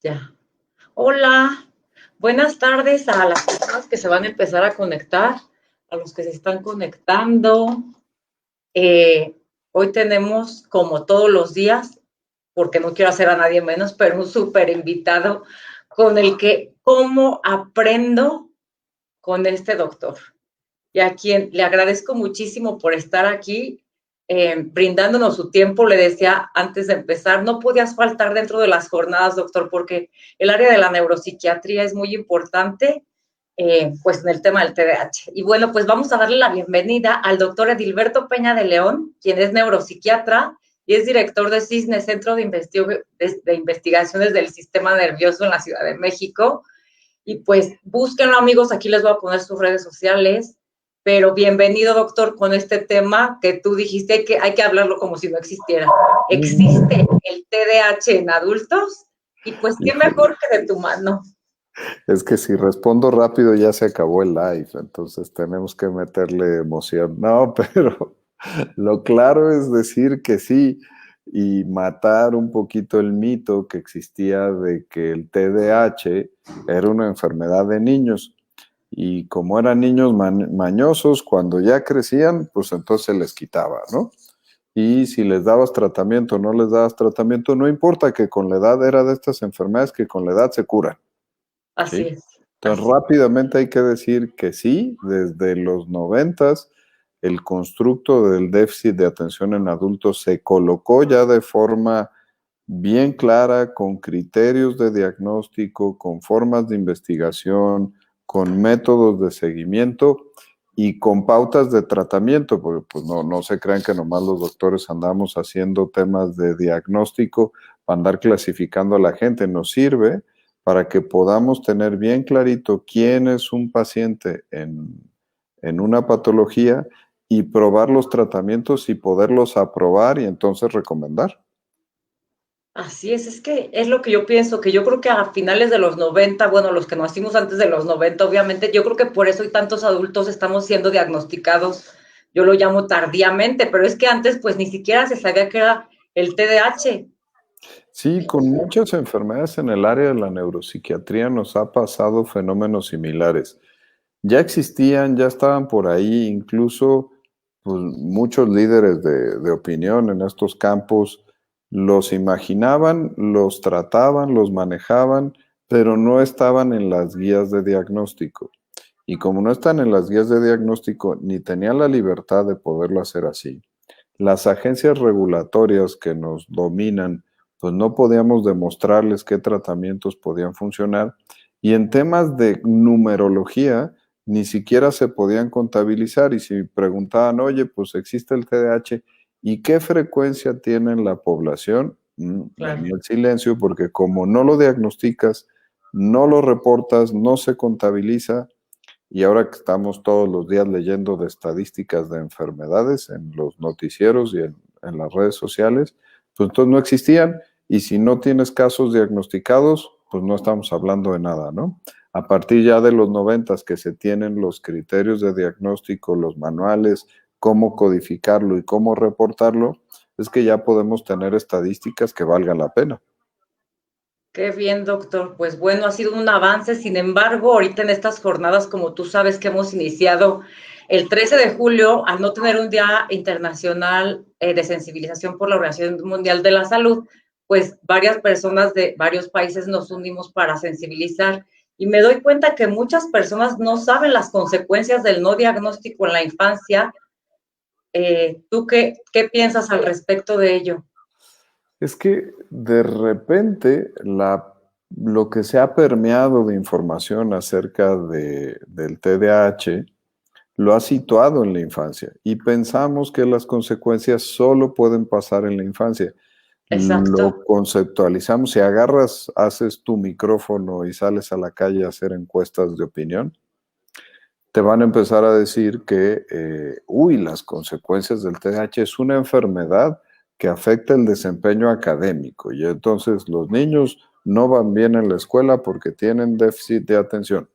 Ya. Hola, buenas tardes a las personas que se van a empezar a conectar, a los que se están conectando. Eh, Hoy tenemos, como todos los días, porque no quiero hacer a nadie menos, pero un súper invitado con el que cómo aprendo con este doctor. Y a quien le agradezco muchísimo por estar aquí, brindándonos su tiempo. Le decía antes de empezar, no podías faltar dentro de las jornadas, doctor, porque el área de la neuropsiquiatría es muy importante, pues en el tema del TDAH. Y bueno, pues vamos a darle la bienvenida al doctor Edilberto Peña de León, quien es neuropsiquiatra y es director de CISNE, Centro de Investigaciones del Sistema Nervioso en la Ciudad de México. Y pues búsquenlo, amigos, aquí les voy a poner sus redes sociales. Pero bienvenido, doctor, con este tema que tú dijiste que hay que hablarlo como si no existiera. ¿Existe el TDAH en adultos? Y pues qué Híjole, mejor que de tu mano. es que si respondo rápido ya se acabó el live, entonces tenemos que meterle emoción. No, pero lo claro es decir que sí y matar un poquito el mito que existía de que el TDAH era una enfermedad de niños. Y como eran niños mañosos, cuando ya crecían, pues entonces se les quitaba, ¿no? Y si les dabas tratamiento o no les dabas tratamiento, no importa, que con la edad era de estas enfermedades que con la edad se curan, Así ¿sí? es, Entonces así. rápidamente hay que decir que sí, desde los 90 el constructo del déficit de atención en adultos se colocó ya de forma bien clara, con criterios de diagnóstico, con formas de investigación, con métodos de seguimiento y con pautas de tratamiento, porque pues no se crean que nomás los doctores andamos haciendo temas de diagnóstico para andar clasificando a la gente. Nos sirve para que podamos tener bien clarito quién es un paciente en una patología y probar los tratamientos y poderlos aprobar y entonces recomendar. Así es que es lo que yo pienso, que yo creo que a finales de los 90, bueno, los que nacimos antes de los 90, obviamente, yo creo que por eso y tantos adultos estamos siendo diagnosticados, yo lo llamo tardíamente, pero es que antes pues ni siquiera se sabía que era el TDAH. Sí, con muchas enfermedades en el área de la neuropsiquiatría nos ha pasado fenómenos similares. Ya existían, ya estaban por ahí, incluso pues, muchos líderes de opinión en estos campos los imaginaban, los trataban, los manejaban, pero no estaban en las guías de diagnóstico. Y como no están en las guías de diagnóstico, ni tenían la libertad de poderlo hacer así, las agencias regulatorias que nos dominan, pues no podíamos demostrarles qué tratamientos podían funcionar. Y en temas de numerología, ni siquiera se podían contabilizar. Y si preguntaban, oye, pues existe el TDAH, ¿y qué frecuencia tiene en la población? Claro. Venía el silencio, porque como no lo diagnosticas, no lo reportas, no se contabiliza, y ahora que estamos todos los días leyendo de estadísticas de enfermedades en los noticieros y en las redes sociales, pues entonces no existían. Y si no tienes casos diagnosticados, pues no estamos hablando de nada, ¿no? A partir ya de los 90 que se tienen los criterios de diagnóstico, los manuales, cómo codificarlo y cómo reportarlo, es que ya podemos tener estadísticas que valgan la pena. Qué bien, doctor. Pues bueno, ha sido un avance. Sin embargo, ahorita en estas jornadas, como tú sabes que hemos iniciado el 13 de julio, al no tener un día internacional de sensibilización por la Organización Mundial de la Salud, pues varias personas de varios países nos unimos para sensibilizar. Y me doy cuenta que muchas personas no saben las consecuencias del no diagnóstico en la infancia. ¿Tú qué piensas al respecto de ello? Es que de repente lo que se ha permeado de información acerca del TDAH lo ha situado en la infancia y pensamos que las consecuencias solo pueden pasar en la infancia. Exacto. Lo conceptualizamos. Si agarras, haces tu micrófono y sales a la calle a hacer encuestas de opinión, te van a empezar a decir que, las consecuencias del TDAH es una enfermedad que afecta el desempeño académico y entonces los niños no van bien en la escuela porque tienen déficit de atención.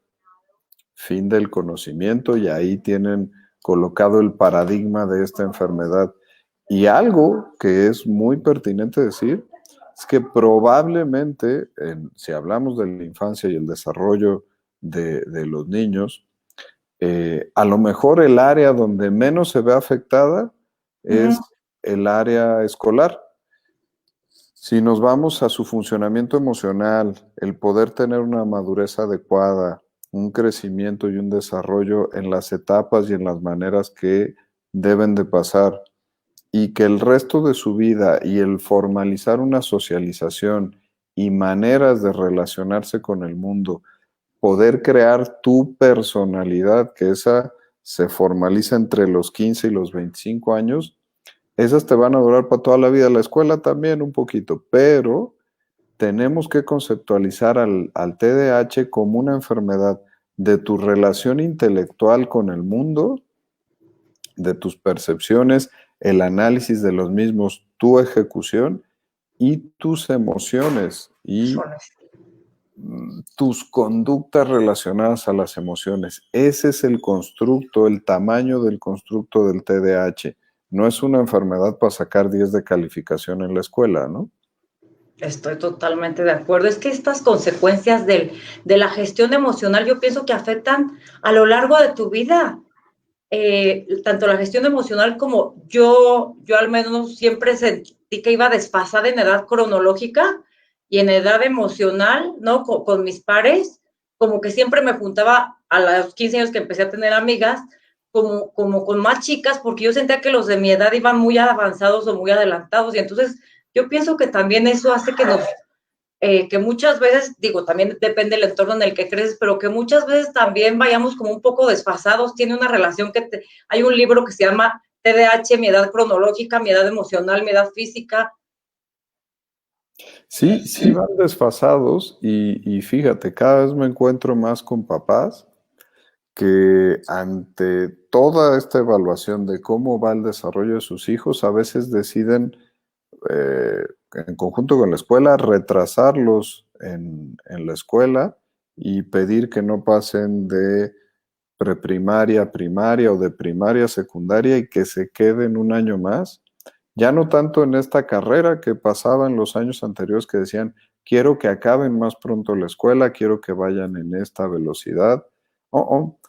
Fin del conocimiento, y ahí tienen colocado el paradigma de esta enfermedad. Y algo que es muy pertinente decir es que probablemente, si hablamos de la infancia y el desarrollo de los niños, a lo mejor el área donde menos se ve afectada es el área escolar. Si nos vamos a su funcionamiento emocional, el poder tener una madurez adecuada, un crecimiento y un desarrollo en las etapas y en las maneras que deben de pasar, y que el resto de su vida y el formalizar una socialización y maneras de relacionarse con el mundo, poder crear tu personalidad, que esa se formaliza entre los 15 y los 25 años, esas te van a durar para toda la vida. La escuela también un poquito, pero tenemos que conceptualizar al TDAH como una enfermedad de tu relación intelectual con el mundo, de tus percepciones, el análisis de los mismos, tu ejecución y tus emociones y tus conductas relacionadas a las emociones. Ese es el constructo, el tamaño del constructo del TDAH. No es una enfermedad para sacar 10 de calificación en la escuela, ¿no? Estoy totalmente de acuerdo. Es que estas consecuencias de la gestión emocional yo pienso que afectan a lo largo de tu vida. Tanto la gestión emocional como yo al menos siempre sentí que iba desfasada en edad cronológica y en edad emocional, ¿no? Con mis pares, como que siempre me juntaba a los 15 años que empecé a tener amigas, como con más chicas, porque yo sentía que los de mi edad iban muy avanzados o muy adelantados, y entonces yo pienso que también eso hace que muchas veces, digo, también depende del entorno en el que creces, pero que muchas veces también vayamos como un poco desfasados. Tiene una relación hay un libro que se llama TDAH, mi edad cronológica, mi edad emocional, mi edad física. Sí, sí van desfasados y fíjate, cada vez me encuentro más con papás que ante toda esta evaluación de cómo va el desarrollo de sus hijos, a veces deciden, en conjunto con la escuela, retrasarlos en la escuela y pedir que no pasen de preprimaria a primaria o de primaria a secundaria y que se queden un año más. Ya no tanto en esta carrera que pasaba en los años anteriores que decían, quiero que acaben más pronto la escuela, quiero que vayan en esta velocidad,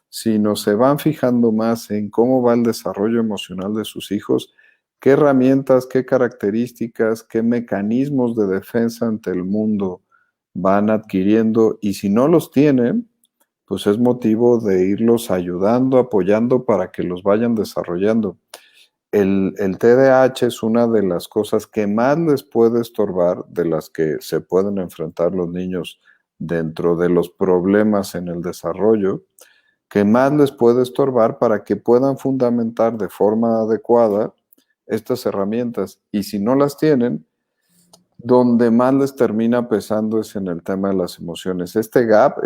sino se van fijando más en cómo va el desarrollo emocional de sus hijos, qué herramientas, qué características, qué mecanismos de defensa ante el mundo van adquiriendo, y si no los tienen, pues es motivo de irlos ayudando, apoyando para que los vayan desarrollando. El TDAH es una de las cosas que más les puede estorbar, de las que se pueden enfrentar los niños dentro de los problemas en el desarrollo, que más les puede estorbar para que puedan fundamentar de forma adecuada estas herramientas. Y si no las tienen, donde más les termina pesando es en el tema de las emociones. Este gap,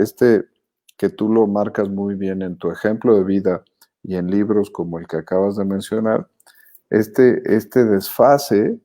que tú lo marcas muy bien en tu ejemplo de vida y en libros como el que acabas de mencionar, este desfase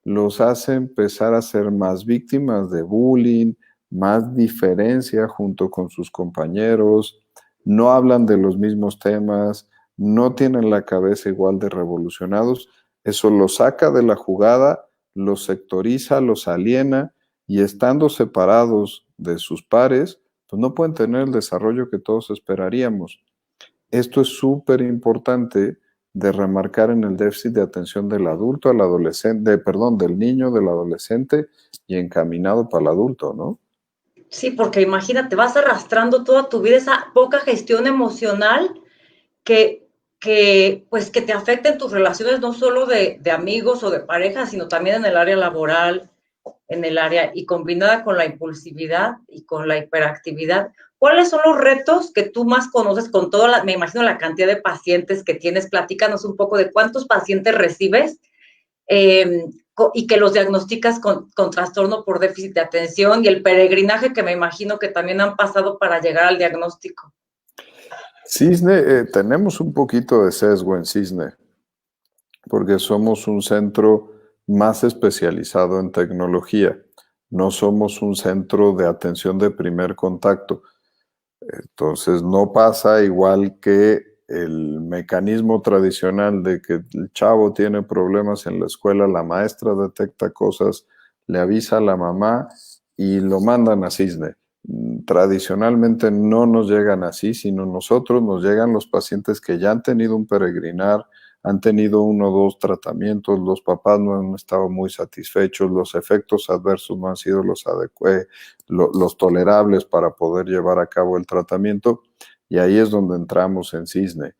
los hace empezar a ser más víctimas de bullying, más diferencia junto con sus compañeros, no hablan de los mismos temas, no tienen la cabeza igual de revolucionados. Eso los saca de la jugada, los sectoriza, los aliena, y estando separados de sus pares, pues no pueden tener el desarrollo que todos esperaríamos. Esto es súper importante de remarcar en el déficit de atención del adulto al adolescente, del niño, del adolescente, y encaminado para el adulto, ¿no? Sí, porque imagínate, vas arrastrando toda tu vida esa poca gestión emocional pues, que te afecta en tus relaciones, no solo de amigos o de pareja, sino también en el área laboral, en el área, y combinada con la impulsividad y con la hiperactividad. ¿Cuáles son los retos que tú más conoces con me imagino la cantidad de pacientes que tienes? Platícanos un poco de cuántos pacientes recibes y que los diagnosticas con trastorno por déficit de atención, y el peregrinaje que me imagino que también han pasado para llegar al diagnóstico. Cisne, tenemos un poquito de sesgo en Cisne, porque somos un centro más especializado en tecnología. No somos un centro de atención de primer contacto. Entonces no pasa igual que el mecanismo tradicional de que el chavo tiene problemas en la escuela, la maestra detecta cosas, le avisa a la mamá y lo mandan a Cisne. Tradicionalmente no nos llegan así, sino nosotros nos llegan los pacientes que ya han tenido un peregrinar, han tenido 1 o 2 tratamientos, los papás no han estado muy satisfechos, los efectos adversos no han sido los tolerables para poder llevar a cabo el tratamiento, y ahí es donde entramos en Cisne.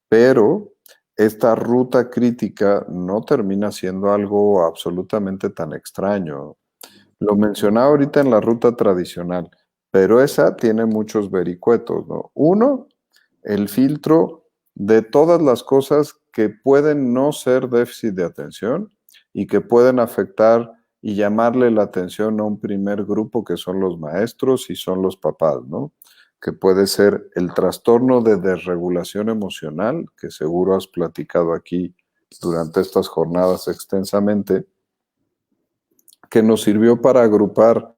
Pero esta ruta crítica no termina siendo algo absolutamente tan extraño. Lo mencionaba ahorita en la ruta tradicional, pero esa tiene muchos vericuetos, ¿no? Uno, el filtro de todas las cosas que pueden no ser déficit de atención y que pueden afectar y llamarle la atención a un primer grupo que son los maestros y son los papás, ¿no? Que puede ser el trastorno de desregulación emocional, que seguro has platicado aquí durante estas jornadas extensamente, que nos sirvió para agrupar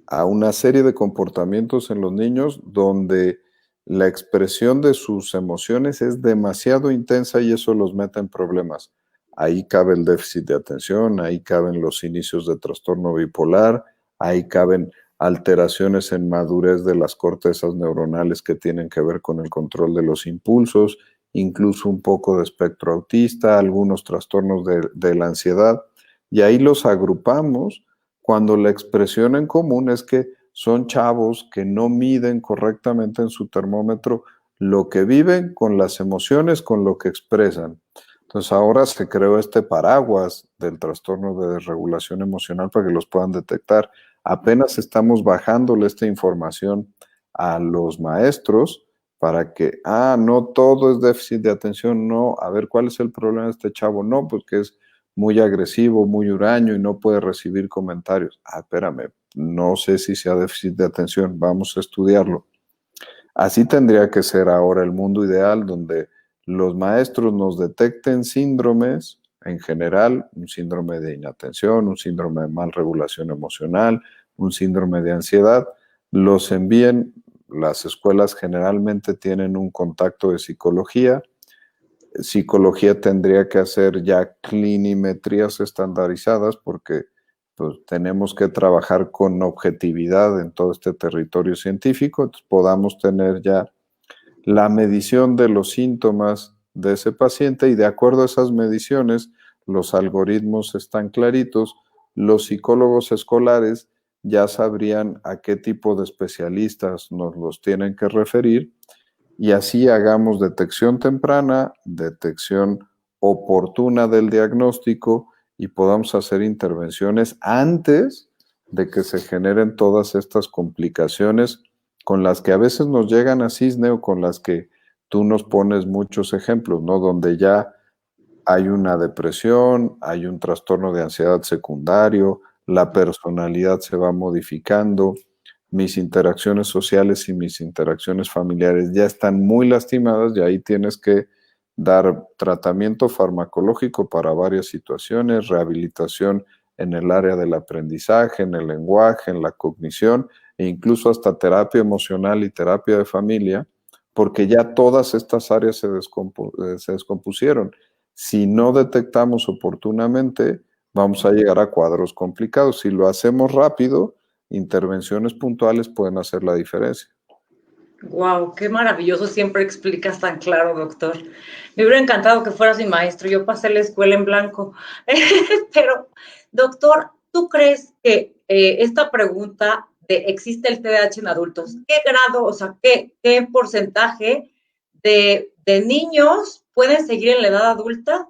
a una serie de comportamientos en los niños donde la expresión de sus emociones es demasiado intensa y eso los mete en problemas. Ahí cabe el déficit de atención, ahí caben los inicios de trastorno bipolar, ahí caben alteraciones en madurez de las cortezas neuronales que tienen que ver con el control de los impulsos, incluso un poco de espectro autista, algunos trastornos de la ansiedad, y ahí los agrupamos cuando la expresión en común es que son chavos que no miden correctamente en su termómetro lo que viven con las emociones, con lo que expresan. Entonces ahora se creó este paraguas del trastorno de desregulación emocional para que los puedan detectar. Apenas estamos bajándole esta información a los maestros para que, no todo es déficit de atención, no, a ver, ¿cuál es el problema de este chavo? No, porque es muy agresivo, muy huraño y no puede recibir comentarios. Espérame, no sé si sea déficit de atención, vamos a estudiarlo. Así tendría que ser ahora el mundo ideal, donde los maestros nos detecten síndromes, en general, un síndrome de inatención, un síndrome de mal regulación emocional, un síndrome de ansiedad, los envíen. Las escuelas generalmente tienen un contacto de psicología. Psicología tendría que hacer ya clinimetrías estandarizadas porque pues, tenemos que trabajar con objetividad en todo este territorio científico, entonces podamos tener ya la medición de los síntomas de ese paciente y de acuerdo a esas mediciones, los algoritmos están claritos, los psicólogos escolares ya sabrían a qué tipo de especialistas nos los tienen que referir y así hagamos detección temprana, detección oportuna del diagnóstico y podamos hacer intervenciones antes de que se generen todas estas complicaciones con las que a veces nos llegan a Cisne o con las que tú nos pones muchos ejemplos, ¿no? Donde ya hay una depresión, hay un trastorno de ansiedad secundario, la personalidad se va modificando, mis interacciones sociales y mis interacciones familiares ya están muy lastimadas y ahí tienes que dar tratamiento farmacológico para varias situaciones, rehabilitación en el área del aprendizaje, en el lenguaje, en la cognición e incluso hasta terapia emocional y terapia de familia, porque ya todas estas áreas se descompusieron. Si no detectamos oportunamente, vamos a llegar a cuadros complicados. Si lo hacemos rápido, intervenciones puntuales pueden hacer la diferencia. Wow, qué maravilloso, siempre explicas tan claro, doctor. Me hubiera encantado que fueras mi maestro, yo pasé la escuela en blanco. Pero, doctor, ¿tú crees que esta pregunta de ¿existe el TDAH en adultos? ¿Qué grado, o sea, qué porcentaje de niños pueden seguir en la edad adulta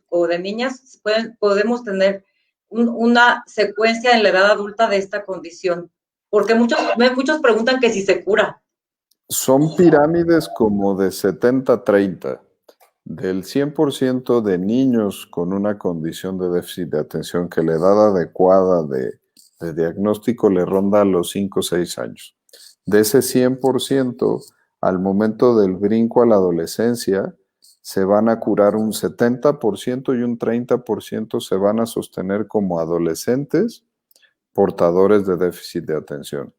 o de niñas podemos tener una secuencia en la edad adulta de esta condición? Porque muchos preguntan que si se cura. Son pirámides como de 70-30. Del 100% de niños con una condición de déficit de atención que la edad adecuada de diagnóstico le ronda a los 5 o 6 años. De ese 100%, al momento del brinco a la adolescencia, se van a curar un 70% y un 30% se van a sostener como adolescentes portadores de déficit de atención.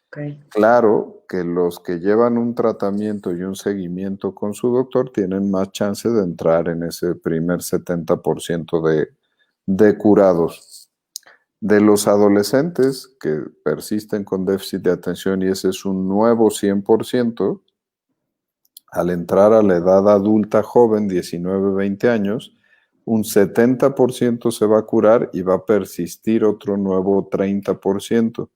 Okay. Claro que los que llevan un tratamiento y un seguimiento con su doctor tienen más chance de entrar en ese primer 70% de curados. De los adolescentes que persisten con déficit de atención, y ese es un nuevo 100%, al entrar a la edad adulta joven, 19, 20 años, un 70% se va a curar y va a persistir otro nuevo 30%.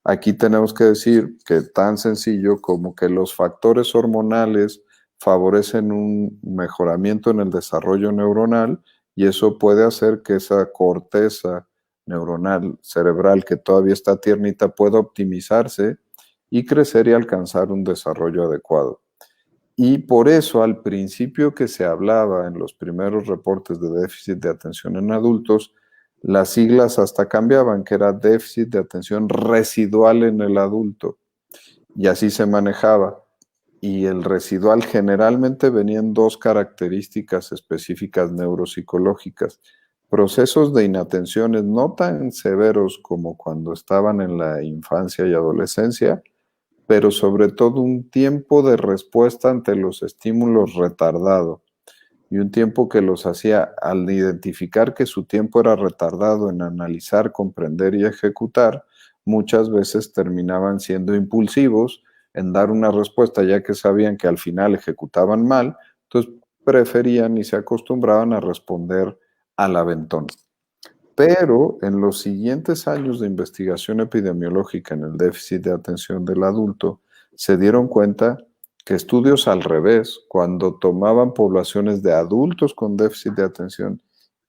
Aquí tenemos que decir que tan sencillo como que los factores hormonales favorecen un mejoramiento en el desarrollo neuronal y eso puede hacer que esa corteza neuronal cerebral que todavía está tiernita pueda optimizarse y crecer y alcanzar un desarrollo adecuado. Y por eso al principio que se hablaba en los primeros reportes de déficit de atención en adultos, las siglas hasta cambiaban, que era déficit de atención residual en el adulto. Y así se manejaba. Y el residual generalmente venían dos características específicas neuropsicológicas. Procesos de inatenciones no tan severos como cuando estaban en la infancia y adolescencia, pero sobre todo un tiempo de respuesta ante los estímulos retardado y un tiempo que los hacía, al identificar que su tiempo era retardado en analizar, comprender y ejecutar, muchas veces terminaban siendo impulsivos en dar una respuesta ya que sabían que al final ejecutaban mal, entonces preferían y se acostumbraban a responder al aventón. Pero en los siguientes años de investigación epidemiológica en el déficit de atención del adulto, se dieron cuenta que estudios al revés, cuando tomaban poblaciones de adultos con déficit de atención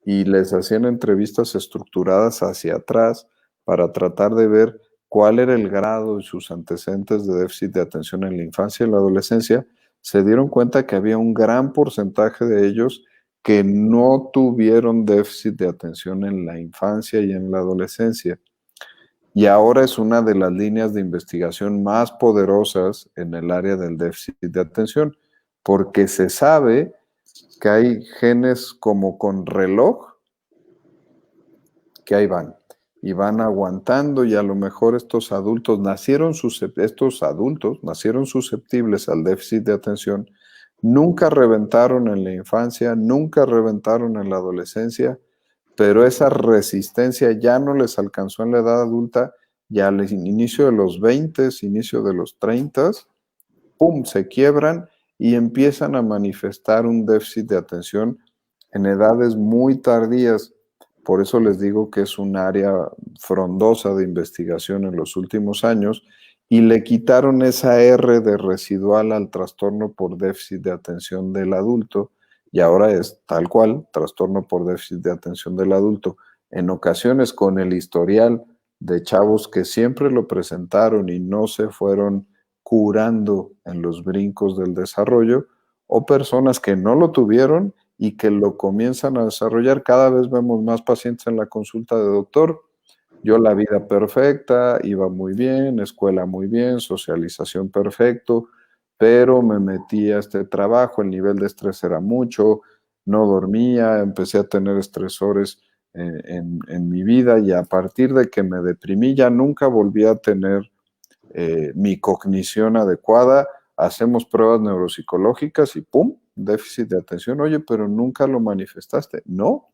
y les hacían entrevistas estructuradas hacia atrás para tratar de ver cuál era el grado y sus antecedentes de déficit de atención en la infancia y la adolescencia, se dieron cuenta que había un gran porcentaje de ellos que no tuvieron déficit de atención en la infancia y en la adolescencia. Y ahora es una de las líneas de investigación más poderosas en el área del déficit de atención, porque se sabe que hay genes como con reloj que ahí van y van aguantando y a lo mejor estos adultos nacieron susceptibles al déficit de atención, nunca reventaron en la infancia, nunca reventaron en la adolescencia, pero esa resistencia ya no les alcanzó en la edad adulta y al inicio de los 20, inicio de los 30, ¡pum!, se quiebran y empiezan a manifestar un déficit de atención en edades muy tardías. Por eso les digo que es un área frondosa de investigación en los últimos años y le quitaron esa R de residual al trastorno por déficit de atención del adulto y ahora es tal cual, trastorno por déficit de atención del adulto. En ocasiones con el historial de chavos que siempre lo presentaron y no se fueron curando en los brincos del desarrollo, o personas que no lo tuvieron y que lo comienzan a desarrollar. Cada vez vemos más pacientes en la consulta de doctor. Yo la vida perfecta, iba muy bien, escuela muy bien, socialización perfecto, pero me metí a este trabajo, el nivel de estrés era mucho, no dormía, empecé a tener estresores en mi vida y a partir de que me deprimí ya nunca volví a tener mi cognición adecuada, hacemos pruebas neuropsicológicas y ¡pum!, déficit de atención. Oye, pero nunca lo manifestaste. No,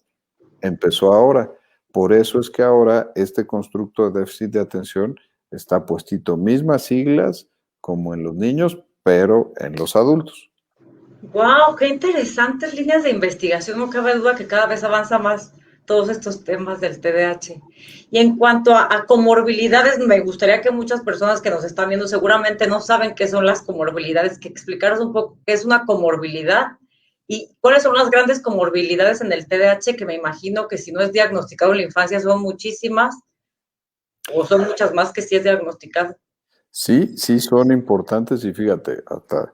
empezó ahora. Por eso es que ahora este constructo de déficit de atención está puestito, mismas siglas como en los niños, pero en los adultos. Wow, qué interesantes líneas de investigación. No cabe duda que cada vez avanza más todos estos temas del TDAH. Y en cuanto a comorbilidades, me gustaría que muchas personas que nos están viendo seguramente no saben qué son las comorbilidades, que explicaros un poco qué es una comorbilidad y cuáles son las grandes comorbilidades en el TDAH, que me imagino que si no es diagnosticado en la infancia son muchísimas o son muchas más que si es diagnosticado. Sí, sí son importantes y fíjate, hasta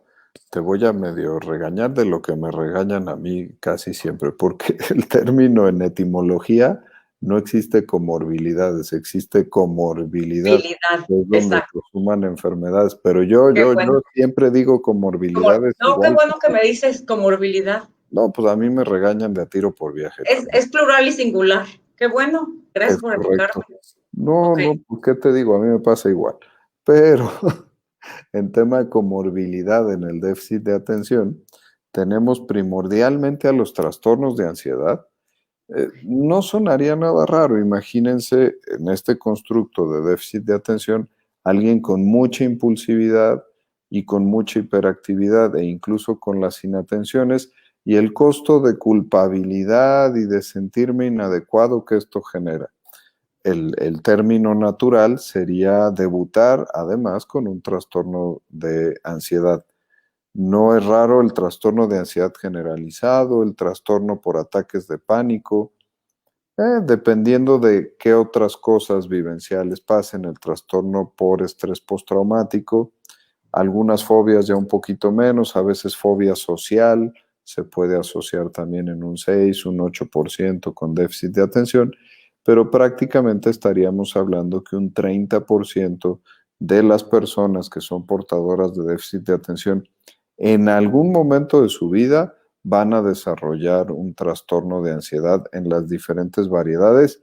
te voy a medio regañar de lo que me regañan a mí casi siempre, porque el término en etimología no existe comorbilidades, existe comorbilidad, Comorbilidad, que es donde se exacto. suman enfermedades, pero yo, Qué yo, bueno. yo siempre digo comorbilidades No, qué igual. bueno que me dices comorbilidad. No, pues a mí me regañan de a tiro por viaje también. Es plural y singular. Qué bueno. Gracias Es por educarme. correcto. No, Ok. no, pues qué te digo, a mí me pasa igual. Pero en tema de comorbilidad en el déficit de atención, tenemos primordialmente a los trastornos de ansiedad, No sonaría nada raro. Imagínense en este constructo de déficit de atención, alguien con mucha impulsividad y con mucha hiperactividad e incluso con las inatenciones y el costo de culpabilidad y de sentirme inadecuado que esto genera. El término natural sería debutar además con un trastorno de ansiedad. No es raro el trastorno de ansiedad generalizado, el trastorno por ataques de pánico, dependiendo de qué otras cosas vivenciales pasen, el trastorno por estrés postraumático, algunas fobias ya un poquito menos, a veces fobia social, se puede asociar también en un 6, un 8% con déficit de atención, pero prácticamente estaríamos hablando que un 30% de las personas que son portadoras de déficit de atención en algún momento de su vida van a desarrollar un trastorno de ansiedad en las diferentes variedades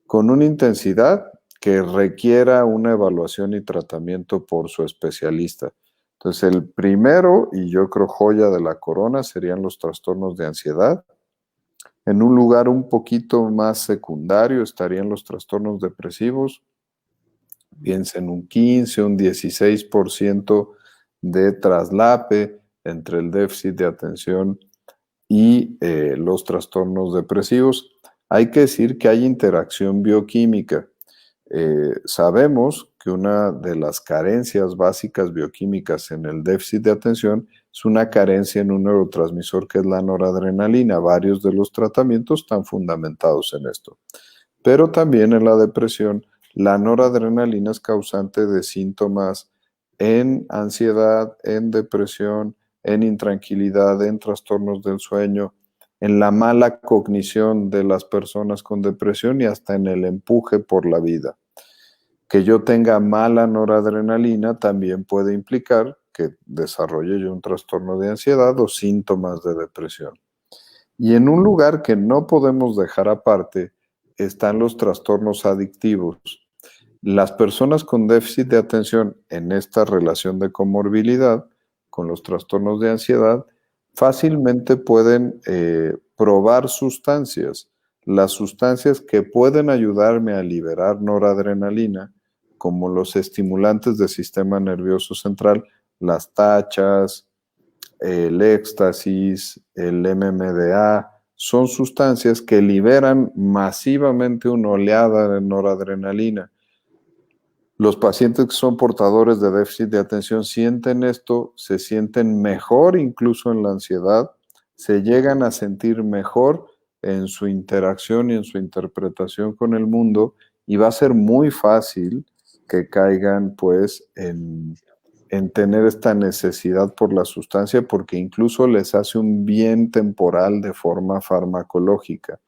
con una intensidad que requiera una evaluación y tratamiento por su especialista. Entonces, el primero, y yo creo joya de la corona, serían los trastornos de ansiedad. En un lugar un poquito más secundario estarían los trastornos depresivos. Piensen un 15, un 16% de traslape entre el déficit de atención y los trastornos depresivos. Hay que decir que hay interacción bioquímica. Sabemos que una de las carencias básicas bioquímicas en el déficit de atención es una carencia en un neurotransmisor que es la noradrenalina. Varios de los tratamientos están fundamentados en esto. Pero también en la depresión, la noradrenalina es causante de síntomas en ansiedad, en depresión, en intranquilidad, en trastornos del sueño, en la mala cognición de las personas con depresión y hasta en el empuje por la vida. Que yo tenga mala noradrenalina también puede implicar que desarrolle yo un trastorno de ansiedad o síntomas de depresión. Y en un lugar que no podemos dejar aparte están los trastornos adictivos. Las personas con déficit de atención en esta relación de comorbilidad con los trastornos de ansiedad fácilmente pueden probar sustancias. Las sustancias que pueden ayudarme a liberar noradrenalina, como los estimulantes del sistema nervioso central, las tachas, el éxtasis, el MMDA, son sustancias que liberan masivamente una oleada de noradrenalina. Los pacientes que son portadores de déficit de atención sienten esto, se sienten mejor incluso en la ansiedad, se llegan a sentir mejor en su interacción y en su interpretación con el mundo y va a ser muy fácil que caigan pues en tener esta necesidad por la sustancia porque incluso les hace un bien temporal de forma farmacológica.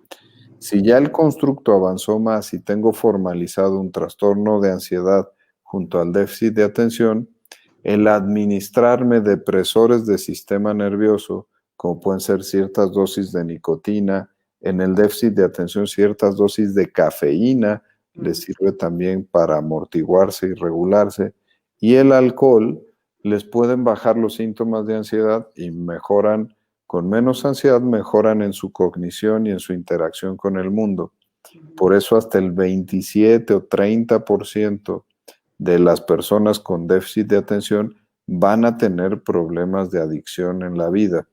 Si ya el constructo avanzó más y tengo formalizado un trastorno de ansiedad junto al déficit de atención, el administrarme depresores del sistema nervioso, como pueden ser ciertas dosis de nicotina, en el déficit de atención ciertas dosis de cafeína, les sirve también para amortiguarse y regularse, y el alcohol les pueden bajar los síntomas de ansiedad y mejoran con menos ansiedad, mejoran en su cognición y en su interacción con el mundo. Por eso hasta el 27 o 30% de las personas con déficit de atención van a tener problemas de adicción en la vida.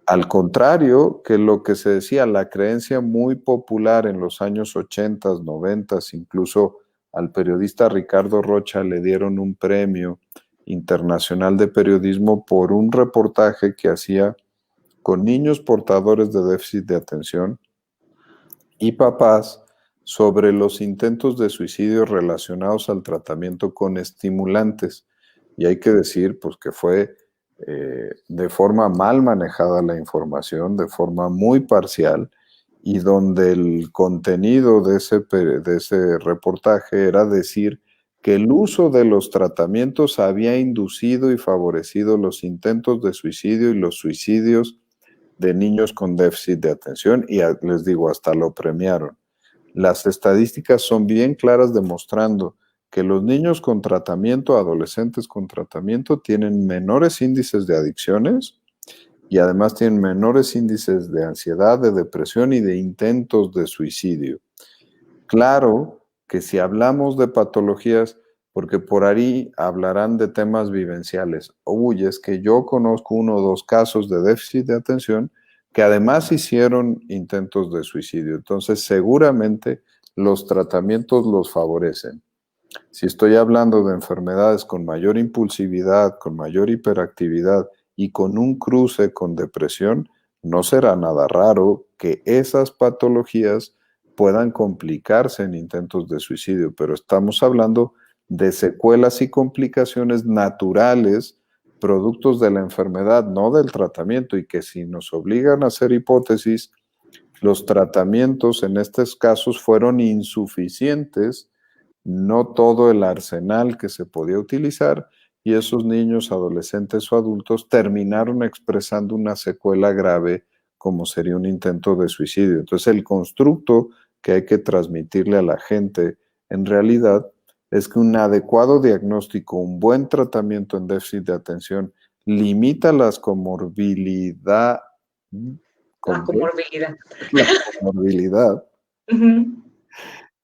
Al contrario que lo que se decía, la creencia muy popular en los años 80, 90, incluso al periodista Ricardo Rocha le dieron un premio internacional de periodismo por un reportaje que hacía con niños portadores de déficit de atención y papás sobre los intentos de suicidio relacionados al tratamiento con estimulantes. Y hay que decir pues, que fue de forma mal manejada la información, de forma muy parcial, y donde el contenido de ese reportaje era decir que el uso de los tratamientos había inducido y favorecido los intentos de suicidio y los suicidios de niños con déficit de atención y les digo, hasta lo premiaron. Las estadísticas son bien claras demostrando que los niños con tratamiento, adolescentes con tratamiento, tienen menores índices de adicciones y además tienen menores índices de ansiedad, de depresión y de intentos de suicidio. Claro que si hablamos de patologías, porque por ahí hablarán de temas vivenciales. Uy, es que yo conozco 1 o 2 casos de déficit de atención que además hicieron intentos de suicidio. Entonces, seguramente los tratamientos los favorecen. Si estoy hablando de enfermedades con mayor impulsividad, con mayor hiperactividad y con un cruce con depresión, no será nada raro que esas patologías puedan complicarse en intentos de suicidio, pero estamos hablando de secuelas y complicaciones naturales, productos de la enfermedad, no del tratamiento, y que si nos obligan a hacer hipótesis, los tratamientos en estos casos fueron insuficientes, no todo el arsenal que se podía utilizar, y esos niños, adolescentes o adultos terminaron expresando una secuela grave como sería un intento de suicidio. Entonces, el constructo que hay que transmitirle a la gente en realidad es que un adecuado diagnóstico, un buen tratamiento en déficit de atención limita las comorbilidad, La ¿cómo es? comorbilidad. La comorbilidad Ujú.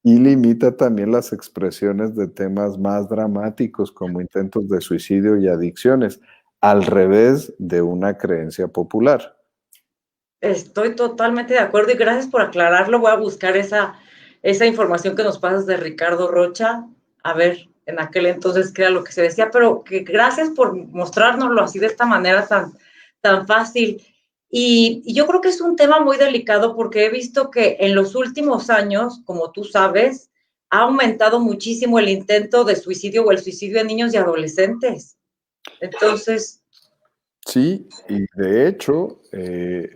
y limita también las expresiones de temas más dramáticos como intentos de suicidio y adicciones, al revés de una creencia popular. Estoy totalmente de acuerdo y gracias por aclararlo. Voy a buscar esa información que nos pasas de Ricardo Rocha. A ver, en aquel entonces qué era lo que se decía, pero que gracias por mostrárnoslo así de esta manera tan fácil. Y yo creo que es un tema muy delicado porque he visto que en los últimos años, como tú sabes, ha aumentado muchísimo el intento de suicidio o el suicidio en niños y adolescentes. Entonces, Sí, y de hecho,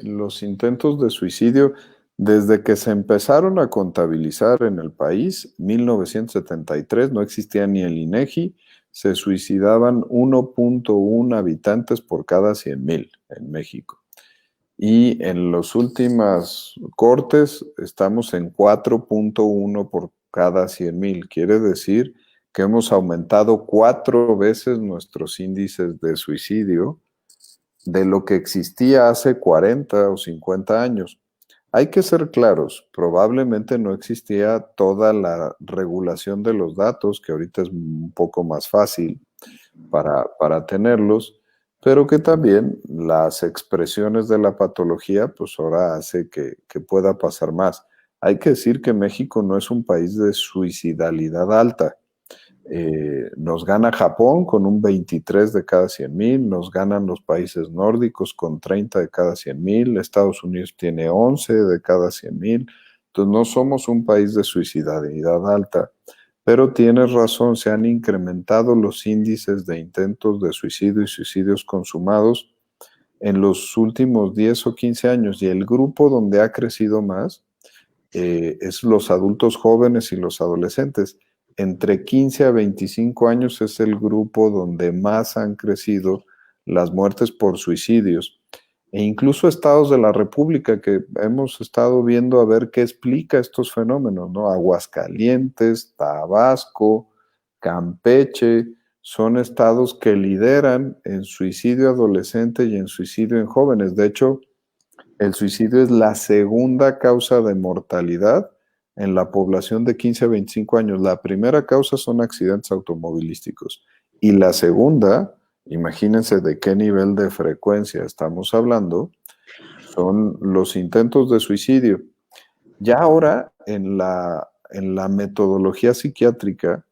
los intentos de suicidio, desde que se empezaron a contabilizar en el país, 1973, no existía ni el INEGI, se suicidaban 1.1 habitantes por cada 100,000 en México. Y en los últimos cortes estamos en 4.1 por cada 100,000. Quiere decir que hemos aumentado 4 veces nuestros índices de suicidio de lo que existía hace 40 o 50 años. Hay que ser claros, probablemente no existía toda la regulación de los datos, que ahorita es un poco más fácil para tenerlos, pero que también las expresiones de la patología, pues ahora hace que pueda pasar más. Hay que decir que México no es un país de suicidalidad alta. Nos gana Japón con un 23 de cada 100,000, nos ganan los países nórdicos con 30 de cada 100,000, Estados Unidos tiene 11 de cada 100,000, entonces no somos un país de suicidalidad alta, pero tienes razón, se han incrementado los índices de intentos de suicidio y suicidios consumados en los últimos 10 o 15 años, y el grupo donde ha crecido más es los adultos jóvenes y los adolescentes. Entre 15 a 25 años es el grupo donde más han crecido las muertes por suicidios. E incluso estados de la República que hemos estado viendo a ver qué explica estos fenómenos, ¿no? Aguascalientes, Tabasco, Campeche, son estados que lideran en suicidio adolescente y en suicidio en jóvenes. De hecho, el suicidio es la segunda causa de mortalidad en la población de 15 a 25 años. La primera causa son accidentes automovilísticos y la segunda, imagínense de qué nivel de frecuencia estamos hablando, son los intentos de suicidio. Ya ahora en la metodología psiquiátrica,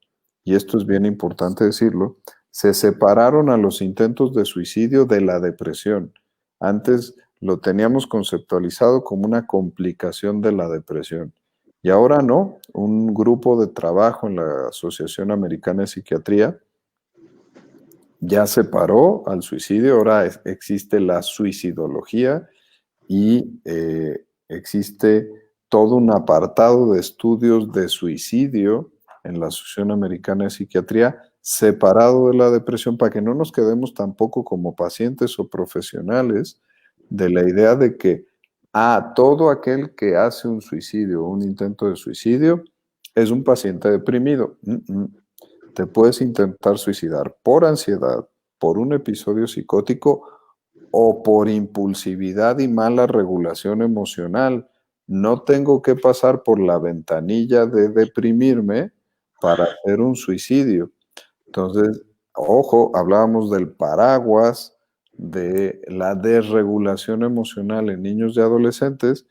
y esto es bien importante decirlo, se separaron a los intentos de suicidio de la depresión. Antes lo teníamos conceptualizado como una complicación de la depresión. Y ahora no, un grupo de trabajo en la Asociación Americana de Psiquiatría ya separó al suicidio, ahora existe la suicidología y existe todo un apartado de estudios de suicidio en la Asociación Americana de Psiquiatría separado de la depresión para que no nos quedemos tampoco como pacientes o profesionales de la idea de que todo aquel que hace un suicidio o un intento de suicidio es un paciente deprimido. Te puedes intentar suicidar por ansiedad, por un episodio psicótico o por impulsividad y mala regulación emocional. No tengo que pasar por la ventanilla de deprimirme para hacer un suicidio. Entonces, ojo, hablábamos del paraguas, de la desregulación emocional en niños y adolescentes.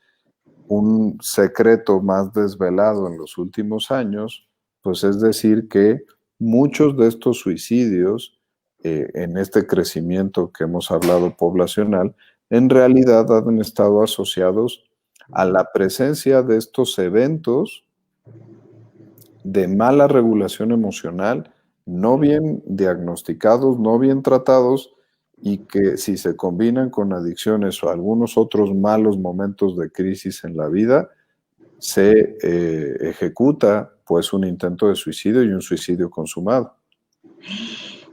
Un secreto más desvelado en los últimos años, pues es decir que muchos de estos suicidios, en este crecimiento que hemos hablado poblacional, en realidad han estado asociados a la presencia de estos eventos de mala regulación emocional, no bien diagnosticados, no bien tratados, y que si se combinan con adicciones o algunos otros malos momentos de crisis en la vida, se ejecuta pues un intento de suicidio y un suicidio consumado.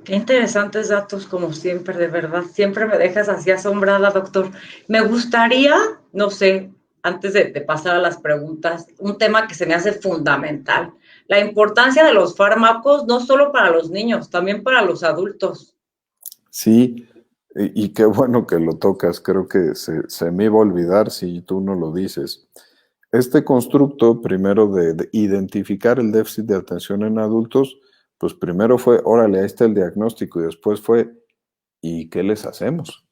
Qué interesantes datos, como siempre, de verdad. Siempre me dejas así asombrada, doctor. Me gustaría, no sé, antes de pasar a las preguntas, un tema que se me hace fundamental. La importancia de los fármacos, no solo para los niños, también para los adultos. Sí, y qué bueno que lo tocas. Creo que se me iba a olvidar si tú no lo dices. Este constructo, primero de identificar el déficit de atención en adultos, pues primero fue, órale, ahí está el diagnóstico, y después fue, ¿y qué les hacemos?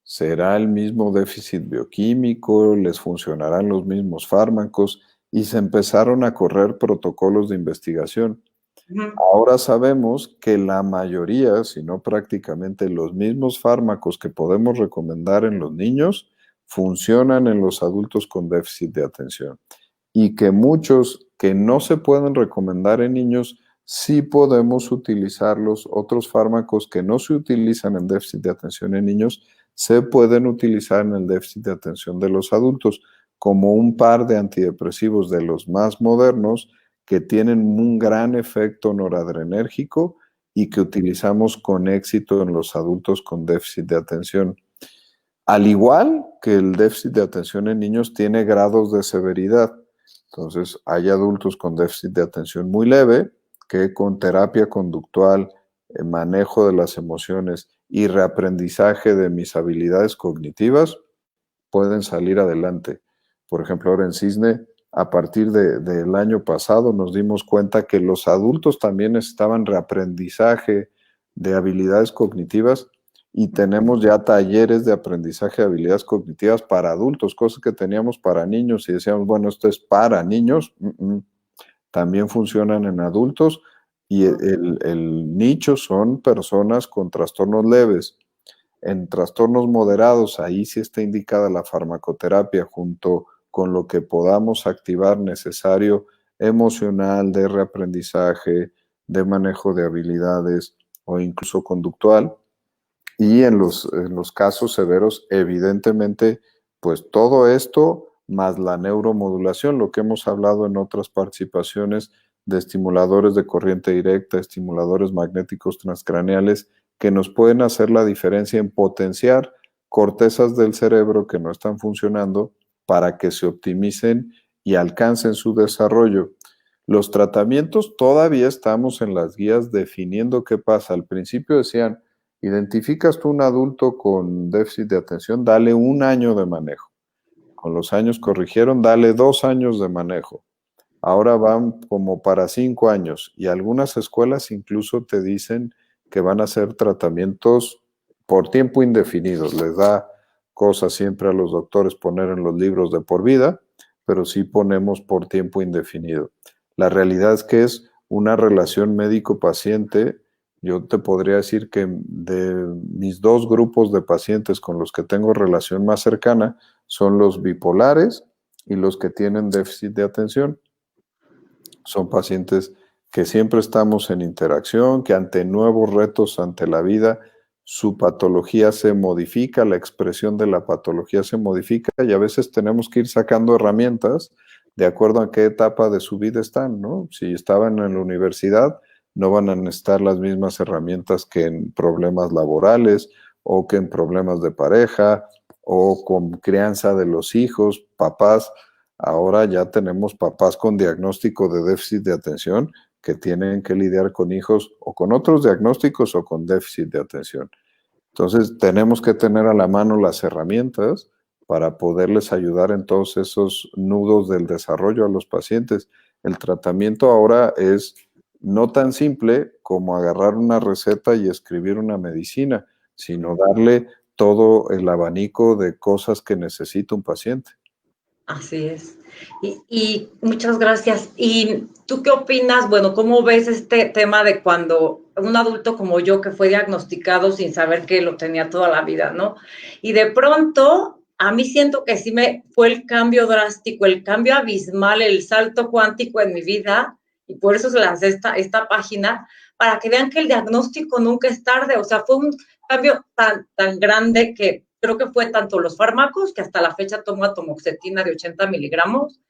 ¿Será el mismo déficit bioquímico? ¿Les funcionarán los mismos fármacos? Y se empezaron a correr protocolos de investigación. Ujú. Ahora sabemos que la mayoría, si no prácticamente los mismos fármacos que podemos recomendar en los niños, funcionan en los adultos con déficit de atención. Y que muchos que no se pueden recomendar en niños, sí podemos utilizar los otros fármacos que no se utilizan en déficit de atención en niños, se pueden utilizar en el déficit de atención de los adultos, como un par de antidepresivos de los más modernos que tienen un gran efecto noradrenérgico y que utilizamos con éxito en los adultos con déficit de atención. Al igual que el déficit de atención en niños tiene grados de severidad. Entonces, hay adultos con déficit de atención muy leve que con terapia conductual, manejo de las emociones y reaprendizaje de mis habilidades cognitivas pueden salir adelante. Por ejemplo, ahora en Cisne, a partir del año pasado, nos dimos cuenta que los adultos también necesitaban reaprendizaje de habilidades cognitivas, y tenemos ya talleres de aprendizaje de habilidades cognitivas para adultos, cosas que teníamos para niños y decíamos, bueno, esto es para niños. También funcionan en adultos, y el nicho son personas con trastornos leves. En trastornos moderados, ahí sí está indicada la farmacoterapia junto con lo que podamos activar necesario emocional, de reaprendizaje, de manejo de habilidades o incluso conductual. Y en los casos severos, evidentemente, pues todo esto más la neuromodulación, lo que hemos hablado en otras participaciones de estimuladores de corriente directa, estimuladores magnéticos transcraneales, que nos pueden hacer la diferencia en potenciar cortezas del cerebro que no están funcionando para que se optimicen y alcancen su desarrollo. Los tratamientos todavía estamos en las guías definiendo qué pasa. Al principio decían, identificas tú un adulto con déficit de atención, dale 1 año de manejo. Con los años corrigieron, dale 2 años de manejo. Ahora van como para 5 años, y algunas escuelas incluso te dicen que van a hacer tratamientos por tiempo indefinido. Les da cosa siempre a los doctores poner en los libros de por vida, pero sí ponemos por tiempo indefinido. La realidad es que es una relación médico-paciente. Yo te podría decir que de mis 2 grupos de pacientes con los que tengo relación más cercana son los bipolares y los que tienen déficit de atención. Son pacientes que siempre estamos en interacción, que ante nuevos retos ante la vida, su patología se modifica, la expresión de la patología se modifica, y a veces tenemos que ir sacando herramientas de acuerdo a qué etapa de su vida están, ¿no? Si estaban en la universidad, no van a necesitar las mismas herramientas que en problemas laborales o que en problemas de pareja o con crianza de los hijos, papás. Ahora ya tenemos papás con diagnóstico de déficit de atención que tienen que lidiar con hijos o con otros diagnósticos o con déficit de atención. Entonces, tenemos que tener a la mano las herramientas para poderles ayudar en todos esos nudos del desarrollo a los pacientes. El tratamiento ahora es no tan simple como agarrar una receta y escribir una medicina, sino darle todo el abanico de cosas que necesita un paciente. Así es. Y muchas gracias. ¿Y tú qué opinas? Bueno, ¿cómo ves este tema de cuando un adulto como yo que fue diagnosticado sin saber que lo tenía toda la vida, ¿no? Y de pronto, a mí siento que sí me fue el cambio drástico, el cambio abismal, el salto cuántico en mi vida, y por eso se lancé esta página, para que vean que el diagnóstico nunca es tarde. O sea, fue un cambio tan grande que creo que fue tanto los fármacos, que hasta la fecha tomo atomoxetina de 80 miligramos,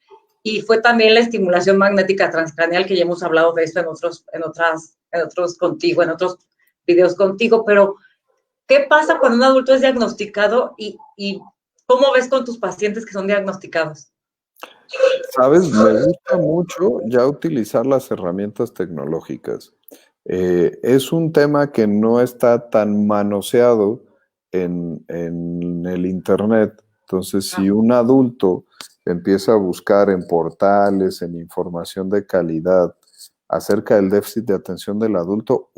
y fue también la estimulación magnética transcraneal, que ya hemos hablado de eso en otros contigo, en otros videos contigo, pero ¿qué pasa cuando un adulto es diagnosticado y cómo ves con tus pacientes que son diagnosticados? ¿Sabes? Me gusta mucho ya utilizar las herramientas tecnológicas. Es un tema que no está tan manoseado en el Internet. Entonces, si un adulto empieza a buscar en portales, en información de calidad acerca del déficit de atención del adulto,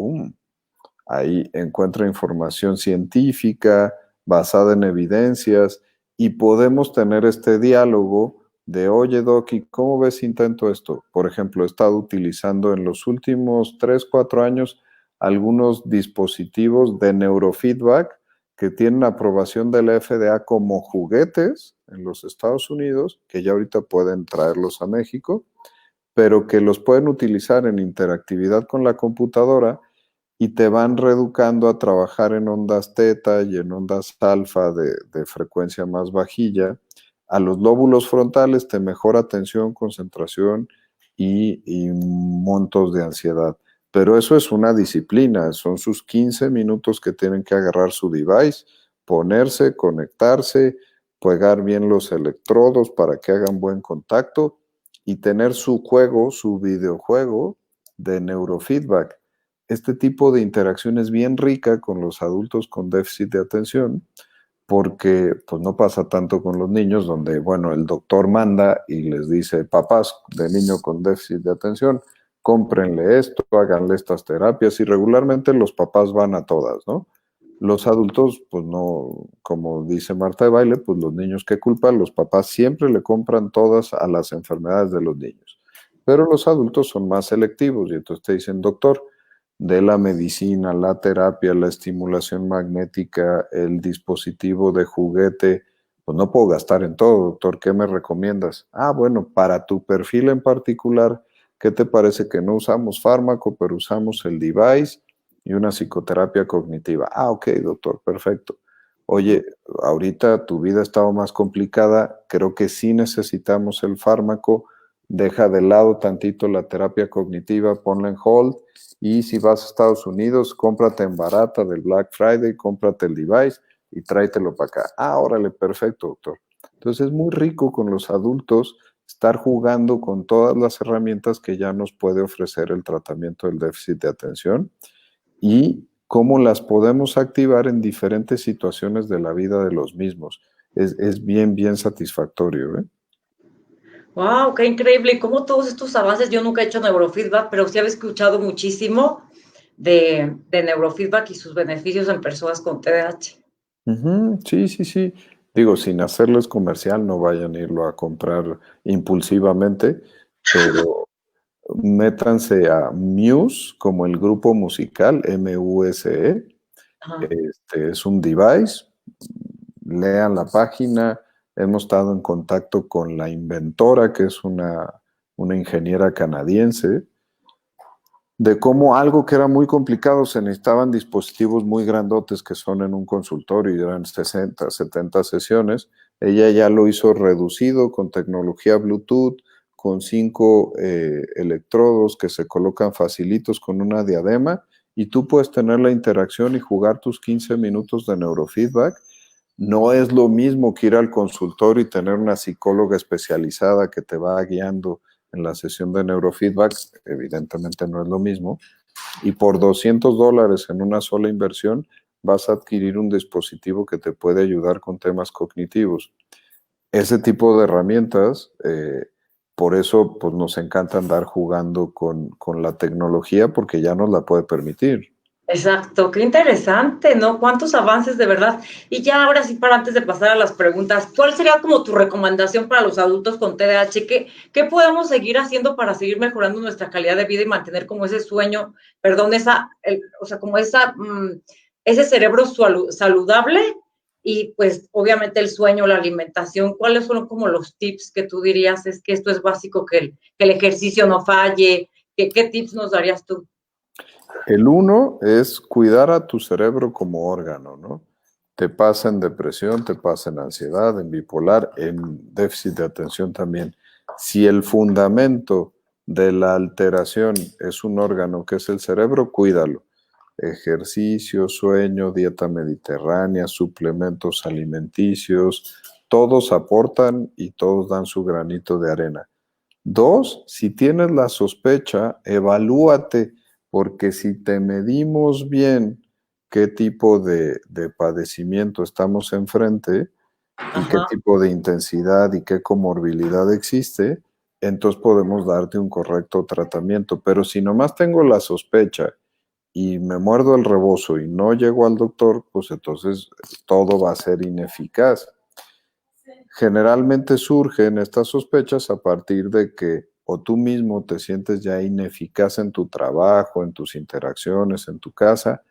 ahí encuentra información científica basada en evidencias y podemos tener este diálogo de, oye, Doc, ¿y cómo ves si intento esto? Por ejemplo, he estado utilizando en los últimos 3, 4 años algunos dispositivos de neurofeedback que tienen aprobación de la FDA como juguetes en los Estados Unidos, que ya ahorita pueden traerlos a México, pero que los pueden utilizar en interactividad con la computadora y te van reeducando a trabajar en ondas teta y en ondas alfa de frecuencia más bajilla. A los lóbulos frontales te mejora atención, concentración y montos de ansiedad. Pero eso es una disciplina, son sus 15 minutos que tienen que agarrar su device, ponerse, conectarse, pegar bien los electrodos para que hagan buen contacto y tener su juego, su videojuego de neurofeedback. Este tipo de interacción es bien rica con los adultos con déficit de atención porque pues no pasa tanto con los niños donde, bueno, el doctor manda y les dice, papás de niño con déficit de atención, cómprenle esto, háganle estas terapias y regularmente los papás van a todas, ¿no? Los adultos, pues no, como dice Marta de Baile, pues los niños qué culpa, los papás siempre le compran todas a las enfermedades de los niños, pero los adultos son más selectivos y entonces te dicen, doctor, de la medicina, la terapia, la estimulación magnética, el dispositivo de juguete, pues no puedo gastar en todo, doctor, ¿qué me recomiendas? Ah, bueno, para tu perfil en particular, ¿qué te parece que no usamos fármaco, pero usamos el device y una psicoterapia cognitiva? Ah, ok, doctor, perfecto. Oye, ahorita tu vida ha estado más complicada, creo que sí necesitamos el fármaco, deja de lado tantito la terapia cognitiva, ponla en hold y si vas a Estados Unidos, cómprate en barata del Black Friday, cómprate el device y tráetelo para acá. Ah, órale, perfecto, doctor. Entonces es muy rico con los adultos estar jugando con todas las herramientas que ya nos puede ofrecer el tratamiento del déficit de atención y cómo las podemos activar en diferentes situaciones de la vida de los mismos. Es bien, bien satisfactorio, ¿eh? Wow, qué increíble. Y cómo todos estos avances, yo nunca he hecho neurofeedback, pero sí había escuchado muchísimo de neurofeedback y sus beneficios en personas con TDAH. Ujú, sí, sí, sí. Digo, sin hacerles comercial, no vayan a irlo a comprar impulsivamente, pero métanse a Muse como el grupo musical, MUSE. Ajá. Es un device. Lean la página. Hemos estado en contacto con la inventora, que es una ingeniera canadiense, de cómo algo que era muy complicado, se necesitaban dispositivos muy grandotes que son en un consultorio y eran 60, 70 sesiones. Ella ya lo hizo reducido con tecnología Bluetooth, con 5 electrodos que se colocan facilitos con una diadema y tú puedes tener la interacción y jugar tus 15 minutos de neurofeedback. No es lo mismo que ir al consultorio y tener una psicóloga especializada que te va guiando en la sesión de neurofeedback, evidentemente no es lo mismo, y por $200 en una sola inversión vas a adquirir un dispositivo que te puede ayudar con temas cognitivos. Ese tipo de herramientas, por eso pues, nos encanta andar jugando con la tecnología porque ya nos la puede permitir. Exacto, qué interesante, ¿no? Cuántos avances de verdad. Y ya ahora sí, para antes de pasar a las preguntas, ¿cuál sería como tu recomendación para los adultos con TDAH? ¿Qué podemos seguir haciendo para seguir mejorando nuestra calidad de vida y mantener como ese sueño, perdón, o sea, como ese cerebro saludable y pues obviamente el sueño, la alimentación? ¿Cuáles son como los tips que tú dirías? Es que esto es básico, que el ejercicio no falle. ¿Qué tips nos darías tú? El uno es cuidar a tu cerebro como órgano, ¿no? Te pasa en depresión, te pasa en ansiedad, en bipolar, en déficit de atención también. Si el fundamento de la alteración es un órgano que es el cerebro, cuídalo. Ejercicio, sueño, dieta mediterránea, suplementos alimenticios, todos aportan y todos dan su granito de arena. Dos, si tienes la sospecha, evalúate, porque si te medimos bien qué tipo de padecimiento estamos enfrente y qué Ajá. tipo de intensidad y qué comorbilidad existe, entonces podemos darte un correcto tratamiento. Pero si nomás tengo la sospecha y me muerdo el rebozo y no llego al doctor, pues entonces todo va a ser ineficaz. Generalmente surgen estas sospechas a partir de que o tú mismo te sientes ya ineficaz en tu trabajo, en tus interacciones, en tu casa,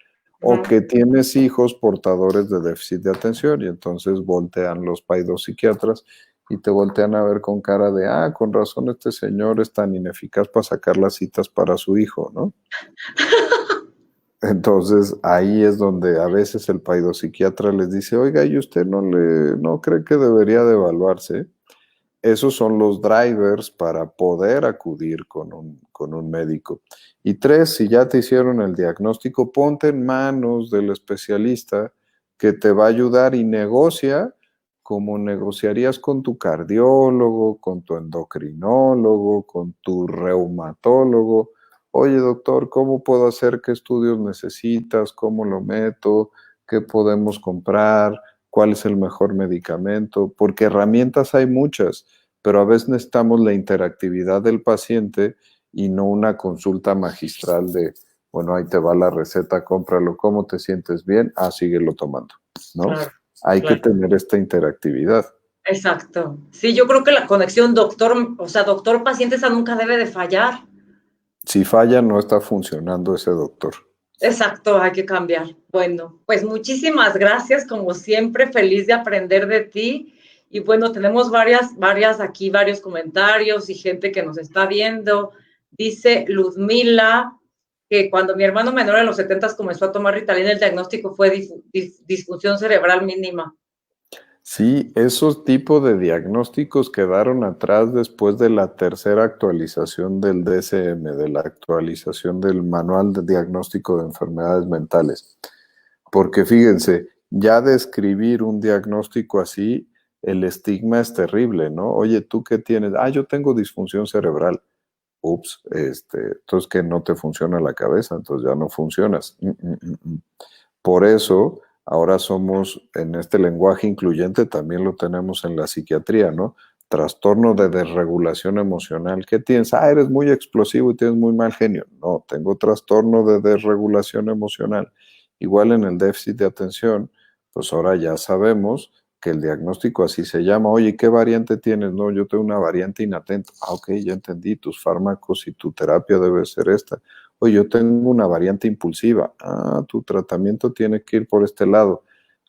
o Uh-huh. que tienes hijos portadores de déficit de atención y entonces voltean los paidopsiquiatras y te voltean a ver con cara de, con razón este señor es tan ineficaz para sacar las citas para su hijo, ¿no? Entonces ahí es donde a veces el paidopsiquiatra les dice, oiga, ¿y usted no cree que debería de evaluarse? Esos son los drivers para poder acudir con un médico. Y tres, si ya te hicieron el diagnóstico, ponte en manos del especialista que te va a ayudar y negocia como negociarías con tu cardiólogo, con tu endocrinólogo, con tu reumatólogo. Oye, doctor, ¿cómo puedo hacer? ¿Qué estudios necesitas? ¿Cómo lo meto? ¿Qué podemos comprar? ¿Cuál es el mejor medicamento? Porque herramientas hay muchas, pero a veces necesitamos la interactividad del paciente y no una consulta magistral de, bueno, ahí te va la receta, cómpralo, ¿cómo te sientes bien? Síguelo tomando, ¿no? Claro, Hay que claro. tener esta interactividad. Exacto. Sí, yo creo que la conexión doctor-paciente, esa nunca debe de fallar. Si falla, no está funcionando ese doctor. Exacto, hay que cambiar. Bueno, pues muchísimas gracias, como siempre, feliz de aprender de ti. Y bueno, tenemos varias aquí, varios comentarios y gente que nos está viendo. Dice Luzmila que cuando mi hermano menor en los 70 comenzó a tomar Ritalina, el diagnóstico fue disfunción cerebral mínima. Sí, esos tipos de diagnósticos quedaron atrás después de la tercera actualización del DSM, de la actualización del Manual de Diagnóstico de Enfermedades Mentales. Porque fíjense, ya de escribir un diagnóstico así, el estigma es terrible, ¿no? Oye, ¿tú qué tienes? Yo tengo disfunción cerebral. Ups, entonces que no te funciona la cabeza, entonces ya no funcionas. Por eso, ahora somos, en este lenguaje incluyente, también lo tenemos en la psiquiatría, ¿no? Trastorno de desregulación emocional. ¿Qué tienes? Eres muy explosivo y tienes muy mal genio. No, tengo trastorno de desregulación emocional. Igual en el déficit de atención, pues ahora ya sabemos que el diagnóstico así se llama. Oye, ¿qué variante tienes? No, yo tengo una variante inatenta. Ok, ya entendí, tus fármacos y tu terapia debe ser esta. Oye, yo tengo una variante impulsiva. Tu tratamiento tiene que ir por este lado.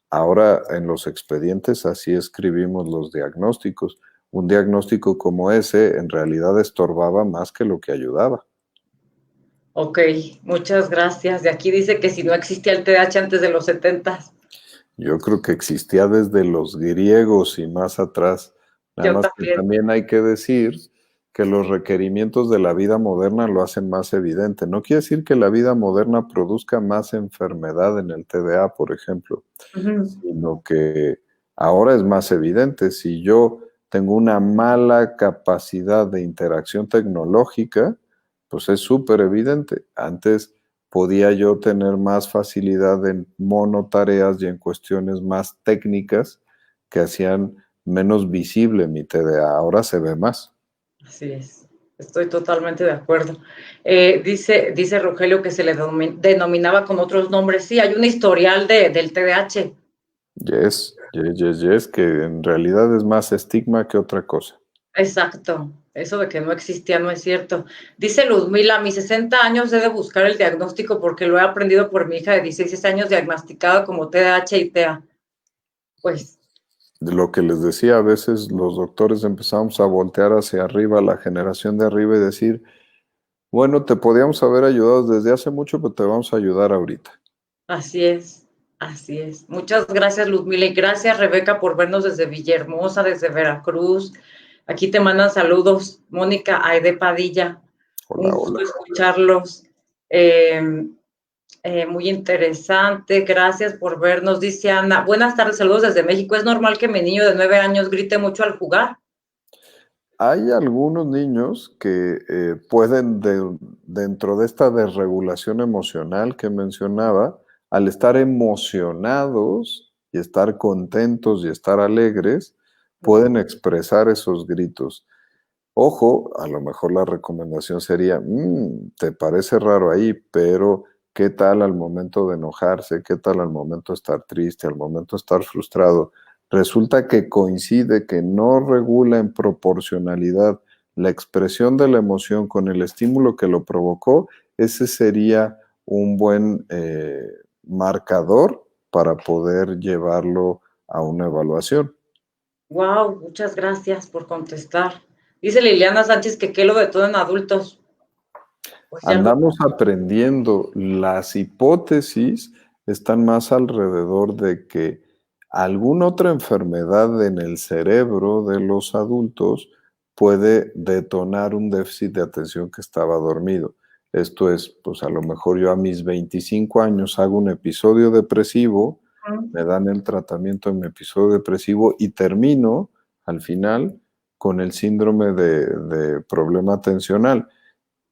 Ahora en los expedientes así escribimos los diagnósticos. Un diagnóstico como ese en realidad estorbaba más que lo que ayudaba. Ok, muchas gracias. De aquí dice que si no existía el TDAH antes de los 70. Yo creo que existía desde los griegos y más atrás. Nada Yo más que también. también hay que decir que los requerimientos de la vida moderna lo hacen más evidente. No quiere decir que la vida moderna produzca más enfermedad en el TDA, por ejemplo, Uh-huh. sino que ahora es más evidente. Si yo tengo una mala capacidad de interacción tecnológica, pues es súper evidente. Antes podía yo tener más facilidad en monotareas y en cuestiones más técnicas que hacían menos visible mi TDA. Ahora se ve más. Así es, estoy totalmente de acuerdo. Dice Rogelio que se le denominaba con otros nombres. Sí, hay un historial del TDAH. Yes, que en realidad es más estigma que otra cosa. Exacto, eso de que no existía no es cierto. Dice Luzmila, a mis 60 años he de buscar el diagnóstico porque lo he aprendido por mi hija de 16 años diagnosticada como TDAH y TEA. Pues, De lo que les decía, a veces los doctores empezamos a voltear hacia arriba, la generación de arriba y decir, bueno, te podíamos haber ayudado desde hace mucho, pero te vamos a ayudar ahorita. así es, así es. Muchas gracias, Luzmila, y gracias, Rebeca, por vernos desde Villahermosa, desde Veracruz. Aquí te mandan saludos, Mónica Aide Padilla. Un Hola, gusto hola. escucharlos. Muy interesante, gracias por vernos, dice Ana. Buenas tardes, saludos desde México. ¿Es normal que mi niño de 9 años grite mucho al jugar? Hay algunos niños que pueden, dentro de esta desregulación emocional que mencionaba, al estar emocionados y estar contentos y estar alegres, pueden expresar esos gritos. Ojo, a lo mejor la recomendación sería, te parece raro ahí, pero ¿qué tal al momento de enojarse? ¿Qué tal al momento de estar triste? ¿Al momento de estar frustrado? Resulta que coincide que no regula en proporcionalidad la expresión de la emoción con el estímulo que lo provocó. Ese sería un buen marcador para poder llevarlo a una evaluación. Wow, muchas gracias por contestar. Dice Liliana Sánchez que qué lo de todo en adultos. Pues ya lo. Andamos aprendiendo. Las hipótesis están más alrededor de que alguna otra enfermedad en el cerebro de los adultos puede detonar un déficit de atención que estaba dormido. Esto es, pues a lo mejor yo a mis 25 años hago un episodio depresivo, me dan el tratamiento en mi episodio depresivo y termino al final con el síndrome de problema atencional.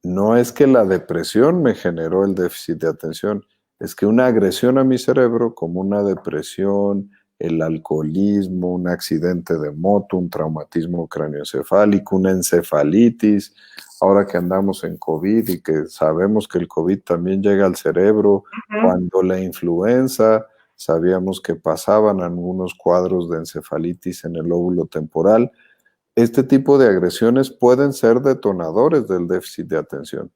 No es que la depresión me generó el déficit de atención, es que una agresión a mi cerebro, como una depresión, el alcoholismo, un accidente de moto, un traumatismo craneoencefálico, una encefalitis, ahora que andamos en COVID y que sabemos que el COVID también llega al cerebro, cuando la influenza, sabíamos que pasaban algunos cuadros de encefalitis en el lóbulo temporal. Este tipo de agresiones pueden ser detonadores del déficit de atención.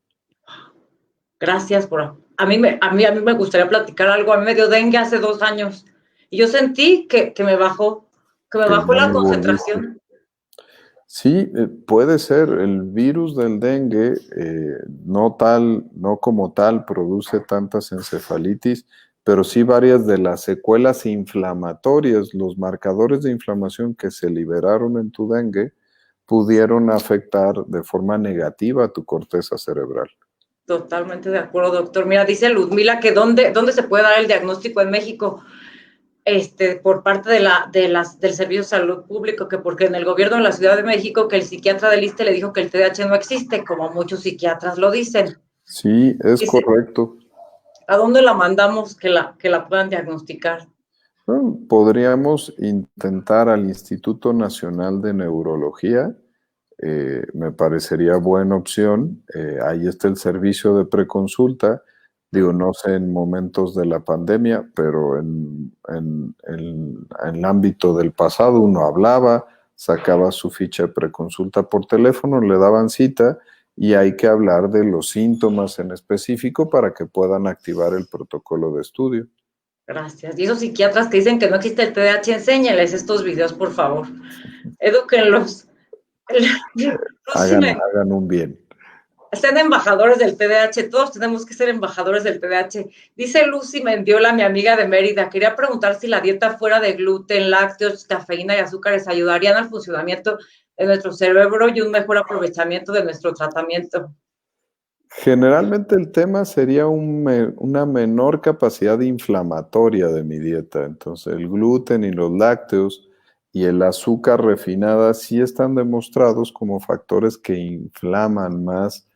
Gracias por. A mí me gustaría platicar algo. A mí me dio dengue hace 2 años y yo sentí que me bajó, Que ya la no volviste. concentración. Sí, puede ser. El virus del dengue, no como tal, produce tantas encefalitis, pero sí varias de las secuelas inflamatorias, los marcadores de inflamación que se liberaron en tu dengue, pudieron afectar de forma negativa tu corteza cerebral. Totalmente de acuerdo, doctor. Mira, dice Luzmila que dónde se puede dar el diagnóstico en México, por parte del Servicio de Salud Público, que porque en el gobierno de la Ciudad de México que el psiquiatra del ISSSTE le dijo que el TDAH no existe, como muchos psiquiatras lo dicen. Sí, es Dice, correcto. ¿a dónde la mandamos que la puedan diagnosticar? Bueno, podríamos intentar al Instituto Nacional de Neurología, me parecería buena opción. Ahí está el servicio de preconsulta. Digo, no sé en momentos de la pandemia, pero en el ámbito del pasado uno hablaba, sacaba su ficha de preconsulta por teléfono, le daban cita y hay que hablar de los síntomas en específico para que puedan activar el protocolo de estudio. Gracias. Y esos psiquiatras que dicen que no existe el TDAH, enséñales estos videos, por favor. Edúquenlos. Lucy Hagan un bien. sean embajadores del TDAH, todos tenemos que ser embajadores del TDAH. Dice Lucy Mendiola, mi amiga de Mérida, quería preguntar si la dieta fuera de gluten, lácteos, cafeína y azúcares ayudarían al funcionamiento de nuestro cerebro y un mejor aprovechamiento de nuestro tratamiento. Generalmente el tema sería una menor capacidad inflamatoria de mi dieta. Entonces el gluten y los lácteos y el azúcar refinada sí están demostrados como factores que inflaman más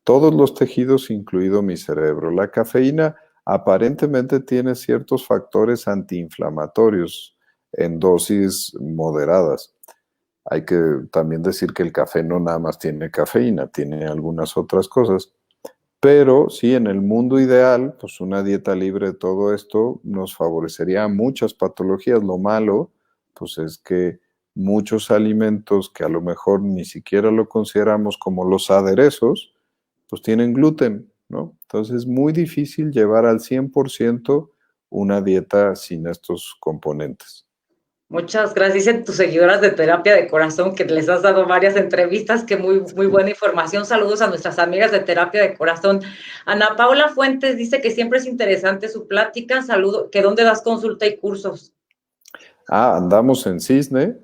todos los tejidos, incluido mi cerebro. La cafeína aparentemente tiene ciertos factores antiinflamatorios en dosis moderadas. Hay que también decir que el café no nada más tiene cafeína, tiene algunas otras cosas. Pero sí, en el mundo ideal, pues una dieta libre de todo esto nos favorecería a muchas patologías. Lo malo, pues es que muchos alimentos que a lo mejor ni siquiera lo consideramos como los aderezos, pues tienen gluten, ¿no? Entonces es muy difícil llevar al 100% una dieta sin estos componentes. Muchas gracias. Dicen tus seguidoras de Terapia de Corazón que les has dado varias entrevistas, que muy buena información. Saludos a nuestras amigas de Terapia de Corazón. Ana Paula Fuentes dice que siempre es interesante su plática. Saludo, que dónde das consulta y cursos. Andamos en Cisne,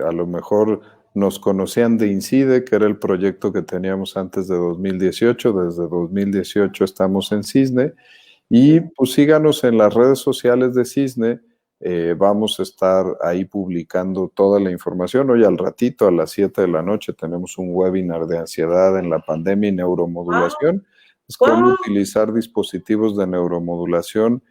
a lo mejor nos conocían de Incide, que era el proyecto que teníamos antes de 2018, desde 2018 estamos en Cisne, y pues síganos en las redes sociales de Cisne, vamos a estar ahí publicando toda la información. Hoy al ratito, a las 7 de la noche, tenemos un webinar de ansiedad en la pandemia y neuromodulación. Es cómo Wow. utilizar dispositivos de neuromodulación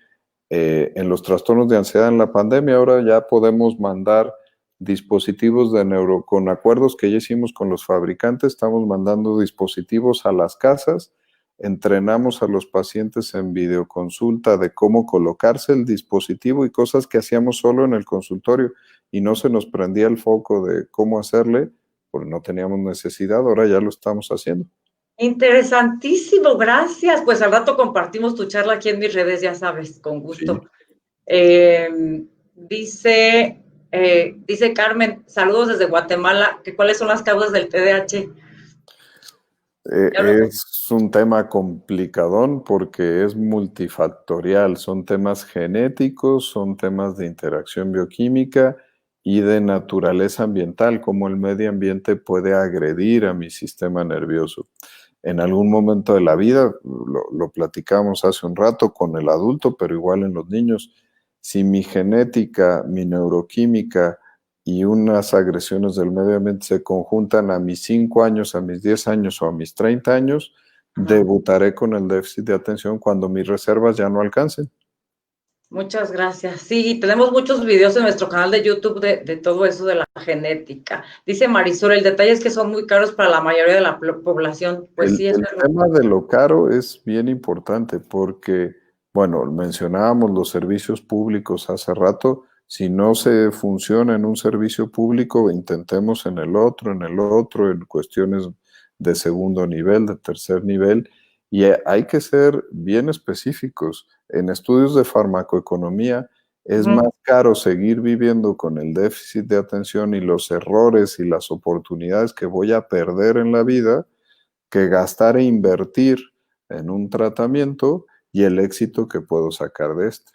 en los trastornos de ansiedad en la pandemia. Ahora ya podemos mandar dispositivos de con acuerdos que ya hicimos con los fabricantes, estamos mandando dispositivos a las casas, entrenamos a los pacientes en videoconsulta de cómo colocarse el dispositivo y cosas que hacíamos solo en el consultorio y no se nos prendía el foco de cómo hacerle, porque no teníamos necesidad, ahora ya lo estamos haciendo. Interesantísimo, gracias. Pues al rato compartimos tu charla aquí en mis redes, ya sabes, con Sí. gusto. Dice, dice Carmen, saludos desde Guatemala, que cuáles son las causas del TDAH. Es un tema complicadón porque es multifactorial, son temas genéticos, son temas de interacción bioquímica y de naturaleza ambiental, cómo el medio ambiente puede agredir a mi sistema nervioso. En algún momento de la vida, lo platicamos hace un rato con el adulto, pero igual en los niños, si mi genética, mi neuroquímica, y unas agresiones del medio ambiente se conjuntan a mis 5 años, a mis 10 años o a mis 30 años, debutaré con el déficit de atención cuando mis reservas ya no alcancen. Muchas gracias. Sí, tenemos muchos videos en nuestro canal de YouTube de todo eso de la genética. Dice Marisol, el detalle es que son muy caros para la mayoría de la población. Pues sí, es El verdad. tema de lo caro es bien importante porque, bueno, mencionábamos los servicios públicos hace rato. Si no se funciona en un servicio público, intentemos en el otro, en cuestiones de segundo nivel, de tercer nivel, y hay que ser bien específicos. En estudios de farmacoeconomía es más caro seguir viviendo con el déficit de atención y los errores y las oportunidades que voy a perder en la vida que gastar e invertir en un tratamiento y el éxito que puedo sacar de este.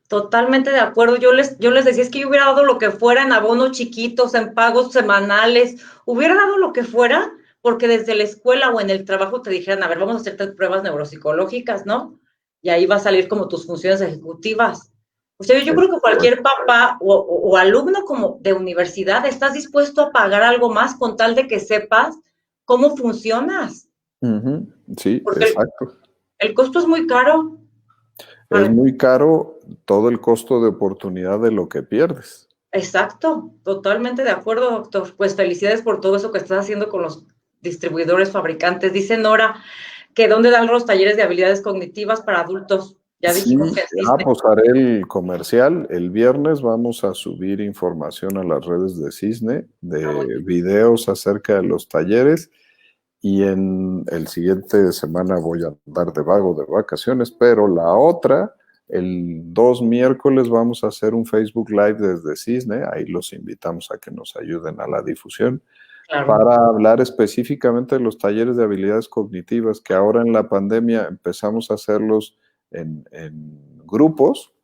Totalmente de acuerdo. Yo les decía, es que yo hubiera dado lo que fuera en abonos chiquitos, en pagos semanales, hubiera dado lo que fuera, porque desde la escuela o en el trabajo te dijeran, a ver, vamos a hacerte pruebas neuropsicológicas, ¿no? Y ahí va a salir como tus funciones ejecutivas. O sea, yo creo que cualquier papá o alumno como de universidad, estás dispuesto a pagar algo más con tal de que sepas cómo funcionas. Sí, Porque exacto. el costo es muy caro. Es muy caro todo el costo de oportunidad de lo que pierdes. Exacto, totalmente de acuerdo, doctor. Pues felicidades por todo eso que estás haciendo con los distribuidores, fabricantes. Dice Nora que dónde dan los talleres de habilidades cognitivas para adultos. Ya Sí, dijimos que existe. pues haré el comercial. El viernes vamos a subir información a las redes de Cisne, de videos acerca de los talleres. Y en el siguiente semana voy a andar de vago de vacaciones, pero la otra, el 2 miércoles vamos a hacer un Facebook Live desde Cisne, ahí los invitamos a que nos ayuden a la difusión, Claro. para hablar específicamente de los talleres de habilidades cognitivas, que ahora en la pandemia empezamos a hacerlos en grupos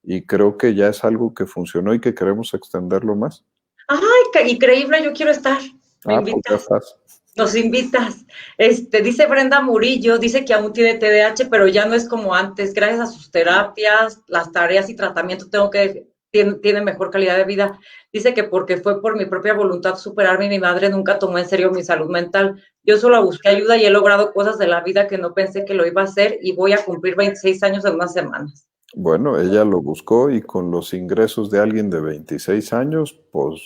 y creo que ya es algo que funcionó y que queremos extenderlo más. Ay, increíble, yo quiero estar. Me Pues ya invitas. estás. Nos invitas. Dice Brenda Murillo, dice que aún tiene TDAH, pero ya no es como antes. Gracias a sus terapias, las tareas y tratamiento, tengo que tiene mejor calidad de vida. Dice que porque fue por mi propia voluntad superarme y mi madre nunca tomó en serio mi salud mental. Yo solo busqué ayuda y he logrado cosas de la vida que no pensé que lo iba a hacer y voy a cumplir 26 años en unas semanas. Bueno, ella lo buscó y con los ingresos de alguien de 26 años, pues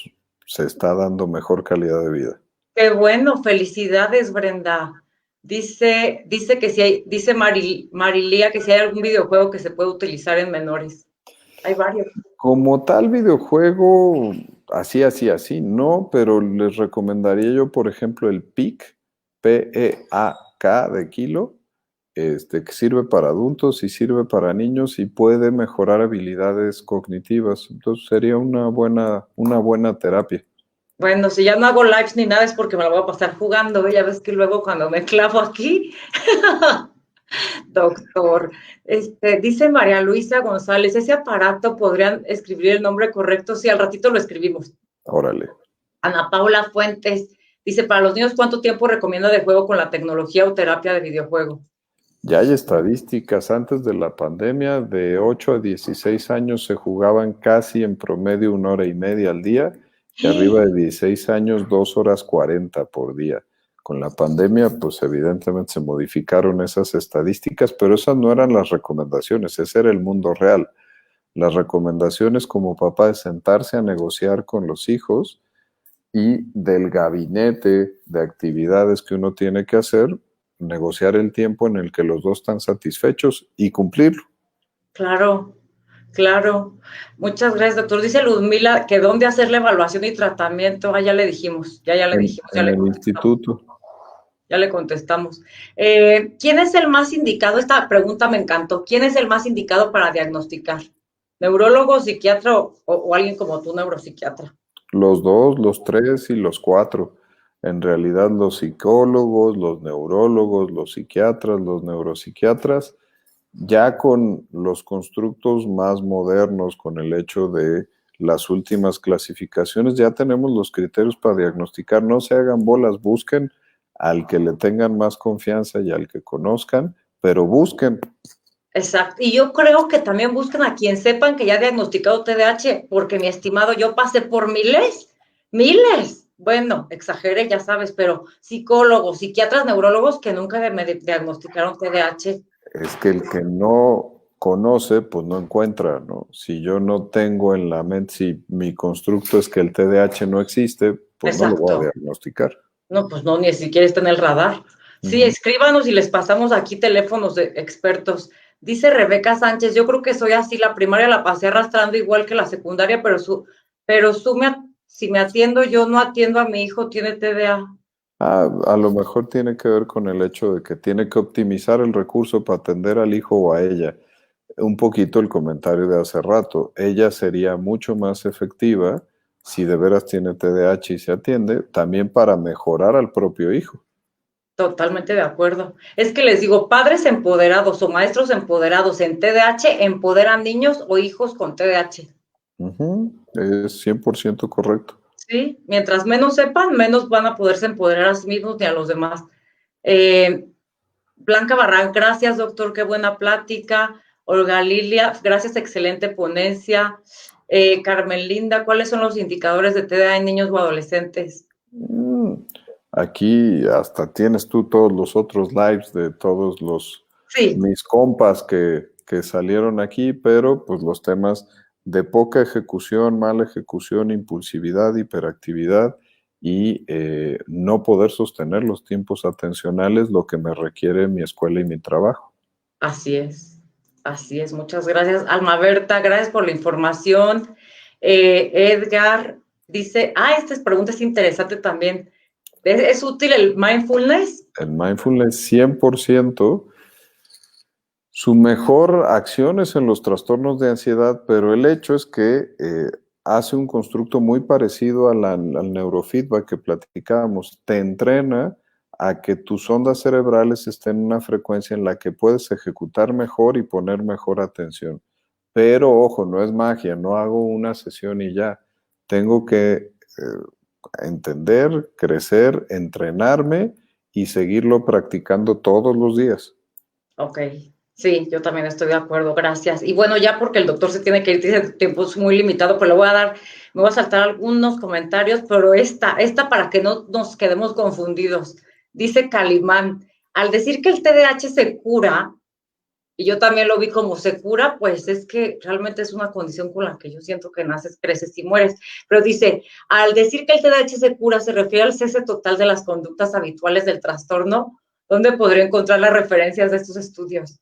se está dando mejor calidad de vida. Qué bueno, felicidades, Brenda. Dice que si hay, dice Marilía que si hay algún videojuego que se puede utilizar en menores. Hay varios. Como tal videojuego, así, no, pero les recomendaría yo, por ejemplo, el PEAK, P-E-A-K de kilo, que sirve para adultos y sirve para niños y puede mejorar habilidades cognitivas. Entonces sería una buena terapia. Bueno, si ya no hago lives ni nada es porque me la voy a pasar jugando. Ya ves que luego cuando me clavo aquí, doctor, dice María Luisa González, ese aparato podrían escribir el nombre correcto. Sí, al ratito lo escribimos. Órale. Ana Paula Fuentes dice, para los niños, ¿cuánto tiempo recomienda de juego con la tecnología o terapia de videojuego? Ya hay estadísticas. Antes de la pandemia, de 8 a 16 años se jugaban casi en promedio 1 hora y media al día y arriba de 16 años 2 horas 40 por día. Con la pandemia, pues evidentemente se modificaron esas estadísticas, pero esas no eran las recomendaciones, ese era el mundo real. Las recomendaciones como papá es sentarse a negociar con los hijos y del gabinete de actividades que uno tiene que hacer, negociar el tiempo en el que los dos están satisfechos y cumplirlo. Claro, claro. Muchas gracias, doctor. Dice Luzmila que dónde hacer la evaluación y tratamiento. Ah, ya le dijimos, ya le dijimos, ya En le el contestamos. instituto. Ya le contestamos. ¿Quién es el más indicado? Esta pregunta me encantó. ¿Quién es el más indicado para diagnosticar? ¿Neurólogo, psiquiatra o alguien como tú, neuropsiquiatra? Los dos, los tres y los cuatro. En realidad los psicólogos, los neurólogos, los psiquiatras, los neuropsiquiatras, ya con los constructos más modernos, con el hecho de las últimas clasificaciones, ya tenemos los criterios para diagnosticar. No se hagan bolas, busquen al que le tengan más confianza y al que conozcan, pero busquen. Exacto. Y yo creo que también buscan a quien sepan que ya ha diagnosticado TDAH, porque mi estimado, yo pasé por miles, miles. Bueno, exageré, ya sabes, pero psicólogos, psiquiatras, neurólogos que nunca me diagnosticaron TDAH. Es que el que no conoce, pues no encuentra, ¿no? Si yo no tengo en la mente, si mi constructo es que el TDAH no existe, pues no lo voy a Exacto. diagnosticar. No, pues no, ni siquiera está en el radar. Sí, Ujú. escríbanos y les pasamos aquí teléfonos de expertos. Dice Rebeca Sánchez, yo creo que soy así, la primaria la pasé arrastrando igual que la secundaria, si me atiendo, yo no atiendo a mi hijo, tiene TDA. A lo mejor tiene que ver con el hecho de que tiene que optimizar el recurso para atender al hijo o a ella. Un poquito el comentario de hace rato. Ella sería mucho más efectiva si de veras tiene TDAH y se atiende, también para mejorar al propio hijo. Totalmente de acuerdo. Es que les digo, padres empoderados o maestros empoderados en TDAH empoderan niños o hijos con TDAH. Ujú. Es 100% correcto. Sí, mientras menos sepan, menos van a poderse empoderar a sí mismos ni a los demás. Eh, Blanca Barran, gracias, doctor, qué buena plática. Olga Lilia, gracias, excelente ponencia. Carmen Linda, ¿cuáles son los indicadores de TDA en niños o adolescentes? Mm, Aquí hasta tienes tú todos los otros lives de todos Sí, mis compas que salieron aquí, pero pues los temas de poca ejecución, mala ejecución, impulsividad, hiperactividad y no poder sostener los tiempos atencionales, lo que me requiere mi escuela y mi trabajo. así es, así es. Muchas gracias. Alma Berta, gracias por la información. Edgar dice, esta pregunta es interesante también. ¿Es útil el mindfulness? El mindfulness 100%. Su mejor acción es en los trastornos de ansiedad, pero el hecho es que hace un constructo muy parecido al neurofeedback que platicábamos. Te entrena a que tus ondas cerebrales estén en una frecuencia en la que puedes ejecutar mejor y poner mejor atención. Pero ojo, no es magia, no hago una sesión y ya. Tengo que entender, crecer, entrenarme y seguirlo practicando todos los días. Ok, Sí, yo también estoy de acuerdo, gracias. Y bueno, ya porque el doctor se tiene que ir, dice el tiempo es muy limitado, pero le voy a dar, me voy a saltar algunos comentarios, pero esta para que no nos quedemos confundidos. Dice Calimán, al decir que el TDAH se cura, y yo también lo vi como se cura, pues es que realmente es una condición con la que yo siento que naces, creces y mueres. Pero dice, al decir que el TDAH se cura, se refiere al cese total de las conductas habituales del trastorno. ¿Dónde podría encontrar las referencias de estos estudios?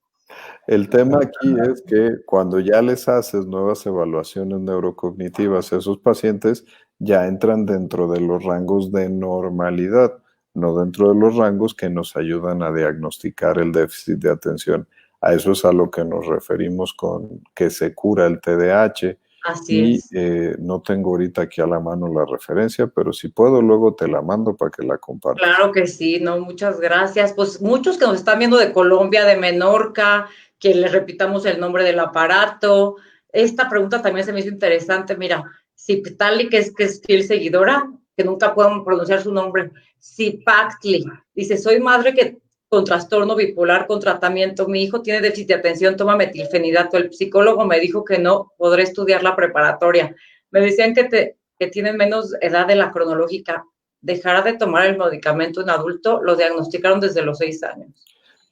El tema aquí es que cuando ya les haces nuevas evaluaciones neurocognitivas, esos pacientes ya entran dentro de los rangos de normalidad, no dentro de los rangos que nos ayudan a diagnosticar el déficit de atención. A eso es a lo que nos referimos con que se cura el TDAH. Así Y es. no tengo ahorita aquí a la mano la referencia, pero si puedo, luego te la mando para que la compartas. Claro que sí, no, muchas gracias. Pues muchos que nos están viendo de Colombia, de Menorca, que les repitamos el nombre del aparato. Esta pregunta también se me hizo interesante. Mira, Ciptali, que es fiel seguidora, que nunca puedo pronunciar su nombre, Cipactli, dice, soy madre que con trastorno bipolar con tratamiento, mi hijo tiene déficit de atención, toma metilfenidato, el psicólogo me dijo que no podré estudiar la preparatoria. Me decían que tienen menos edad de la cronológica, dejará de tomar el medicamento en adulto, lo diagnosticaron desde los 6 años.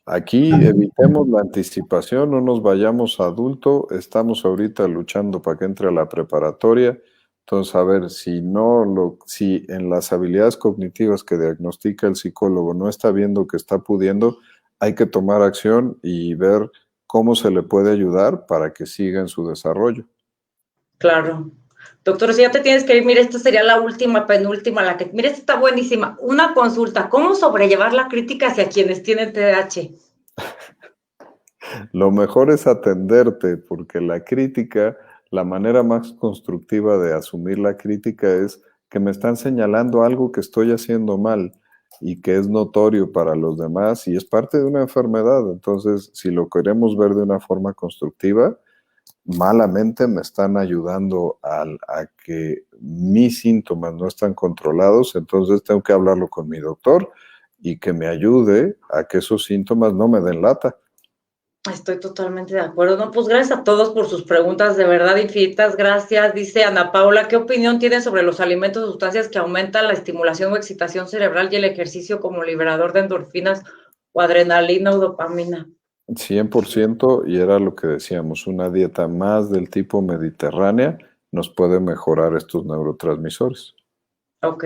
Aquí evitemos la anticipación, no nos vayamos a adulto, estamos ahorita luchando para que entre a la preparatoria. Entonces, a ver, si en las habilidades cognitivas que diagnostica el psicólogo no está viendo que está pudiendo, hay que tomar acción y ver cómo se le puede ayudar para que siga en su desarrollo. Claro. Doctor, si ya te tienes que ir, mire, esta sería la última, penúltima, la que, mire, esta está buenísima. Una consulta, ¿cómo sobrellevar la crítica hacia quienes tienen TDAH? Lo mejor es atenderte, porque la crítica, la manera más constructiva de asumir la crítica es que me están señalando algo que estoy haciendo mal y que es notorio para los demás y es parte de una enfermedad. Entonces, si lo queremos ver de una forma constructiva, malamente me están ayudando a que mis síntomas no están controlados, entonces tengo que hablarlo con mi doctor y que me ayude a que esos síntomas no me den lata. Estoy totalmente de acuerdo. No, pues gracias a todos por sus preguntas, de verdad, infinitas gracias. Dice Ana Paula, ¿qué opinión tiene sobre los alimentos o sustancias que aumentan la estimulación o excitación cerebral y el ejercicio como liberador de endorfinas o adrenalina o dopamina? 100%, y era lo que decíamos, una dieta más del tipo mediterránea nos puede mejorar estos neurotransmisores. Ok.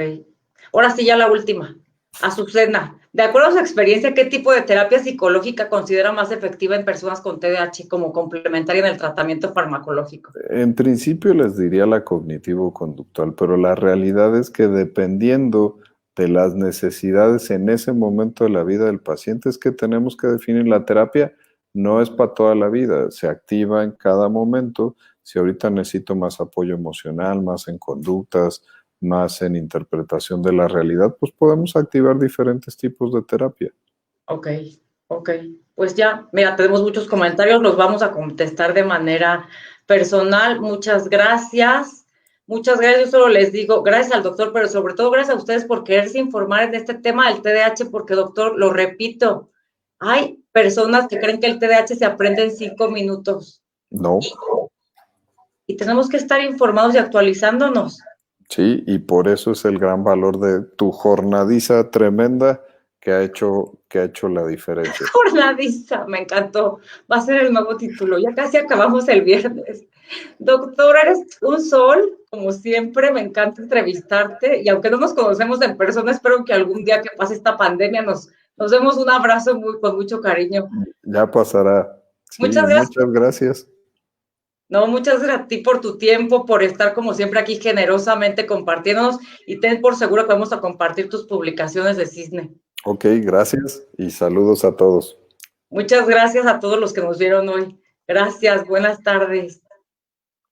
Ahora sí, ya la última. Azucena, de acuerdo a su experiencia, ¿qué tipo de terapia psicológica considera más efectiva en personas con TDAH como complementaria en el tratamiento farmacológico? En principio les diría la cognitivo-conductual, pero la realidad es que dependiendo de las necesidades en ese momento de la vida del paciente es que tenemos que definir la terapia. No es para toda la vida, se activa en cada momento. Si ahorita necesito más apoyo emocional, más en conductas, más en interpretación de la realidad, pues podemos activar diferentes tipos de terapia. Ok, ok. Pues ya, mira, tenemos muchos comentarios, los vamos a contestar de manera personal. Muchas gracias. Muchas gracias. Yo solo les digo, gracias al doctor, pero sobre todo gracias a ustedes por quererse informar en este tema del TDAH, porque doctor, lo repito, hay personas que creen que el TDAH se aprende en 5 minutos No, y tenemos que estar informados y actualizándonos. sí, y por eso es el gran valor de tu jornadiza tremenda que ha hecho la diferencia. Jornadista, me encantó. Va a ser el nuevo título. Ya casi acabamos el viernes. Doctor, eres un sol, como siempre, me encanta entrevistarte y aunque no nos conocemos en persona, espero que algún día que pase esta pandemia nos demos un abrazo con mucho cariño. Ya pasará. Sí, Muchas gracias. muchas gracias. No, muchas gracias a ti por tu tiempo, por estar como siempre aquí generosamente compartiéndonos y ten por seguro que vamos a compartir tus publicaciones de Cisne. Ok, gracias y saludos a todos. Muchas gracias a todos los que nos vieron hoy. Gracias, buenas tardes.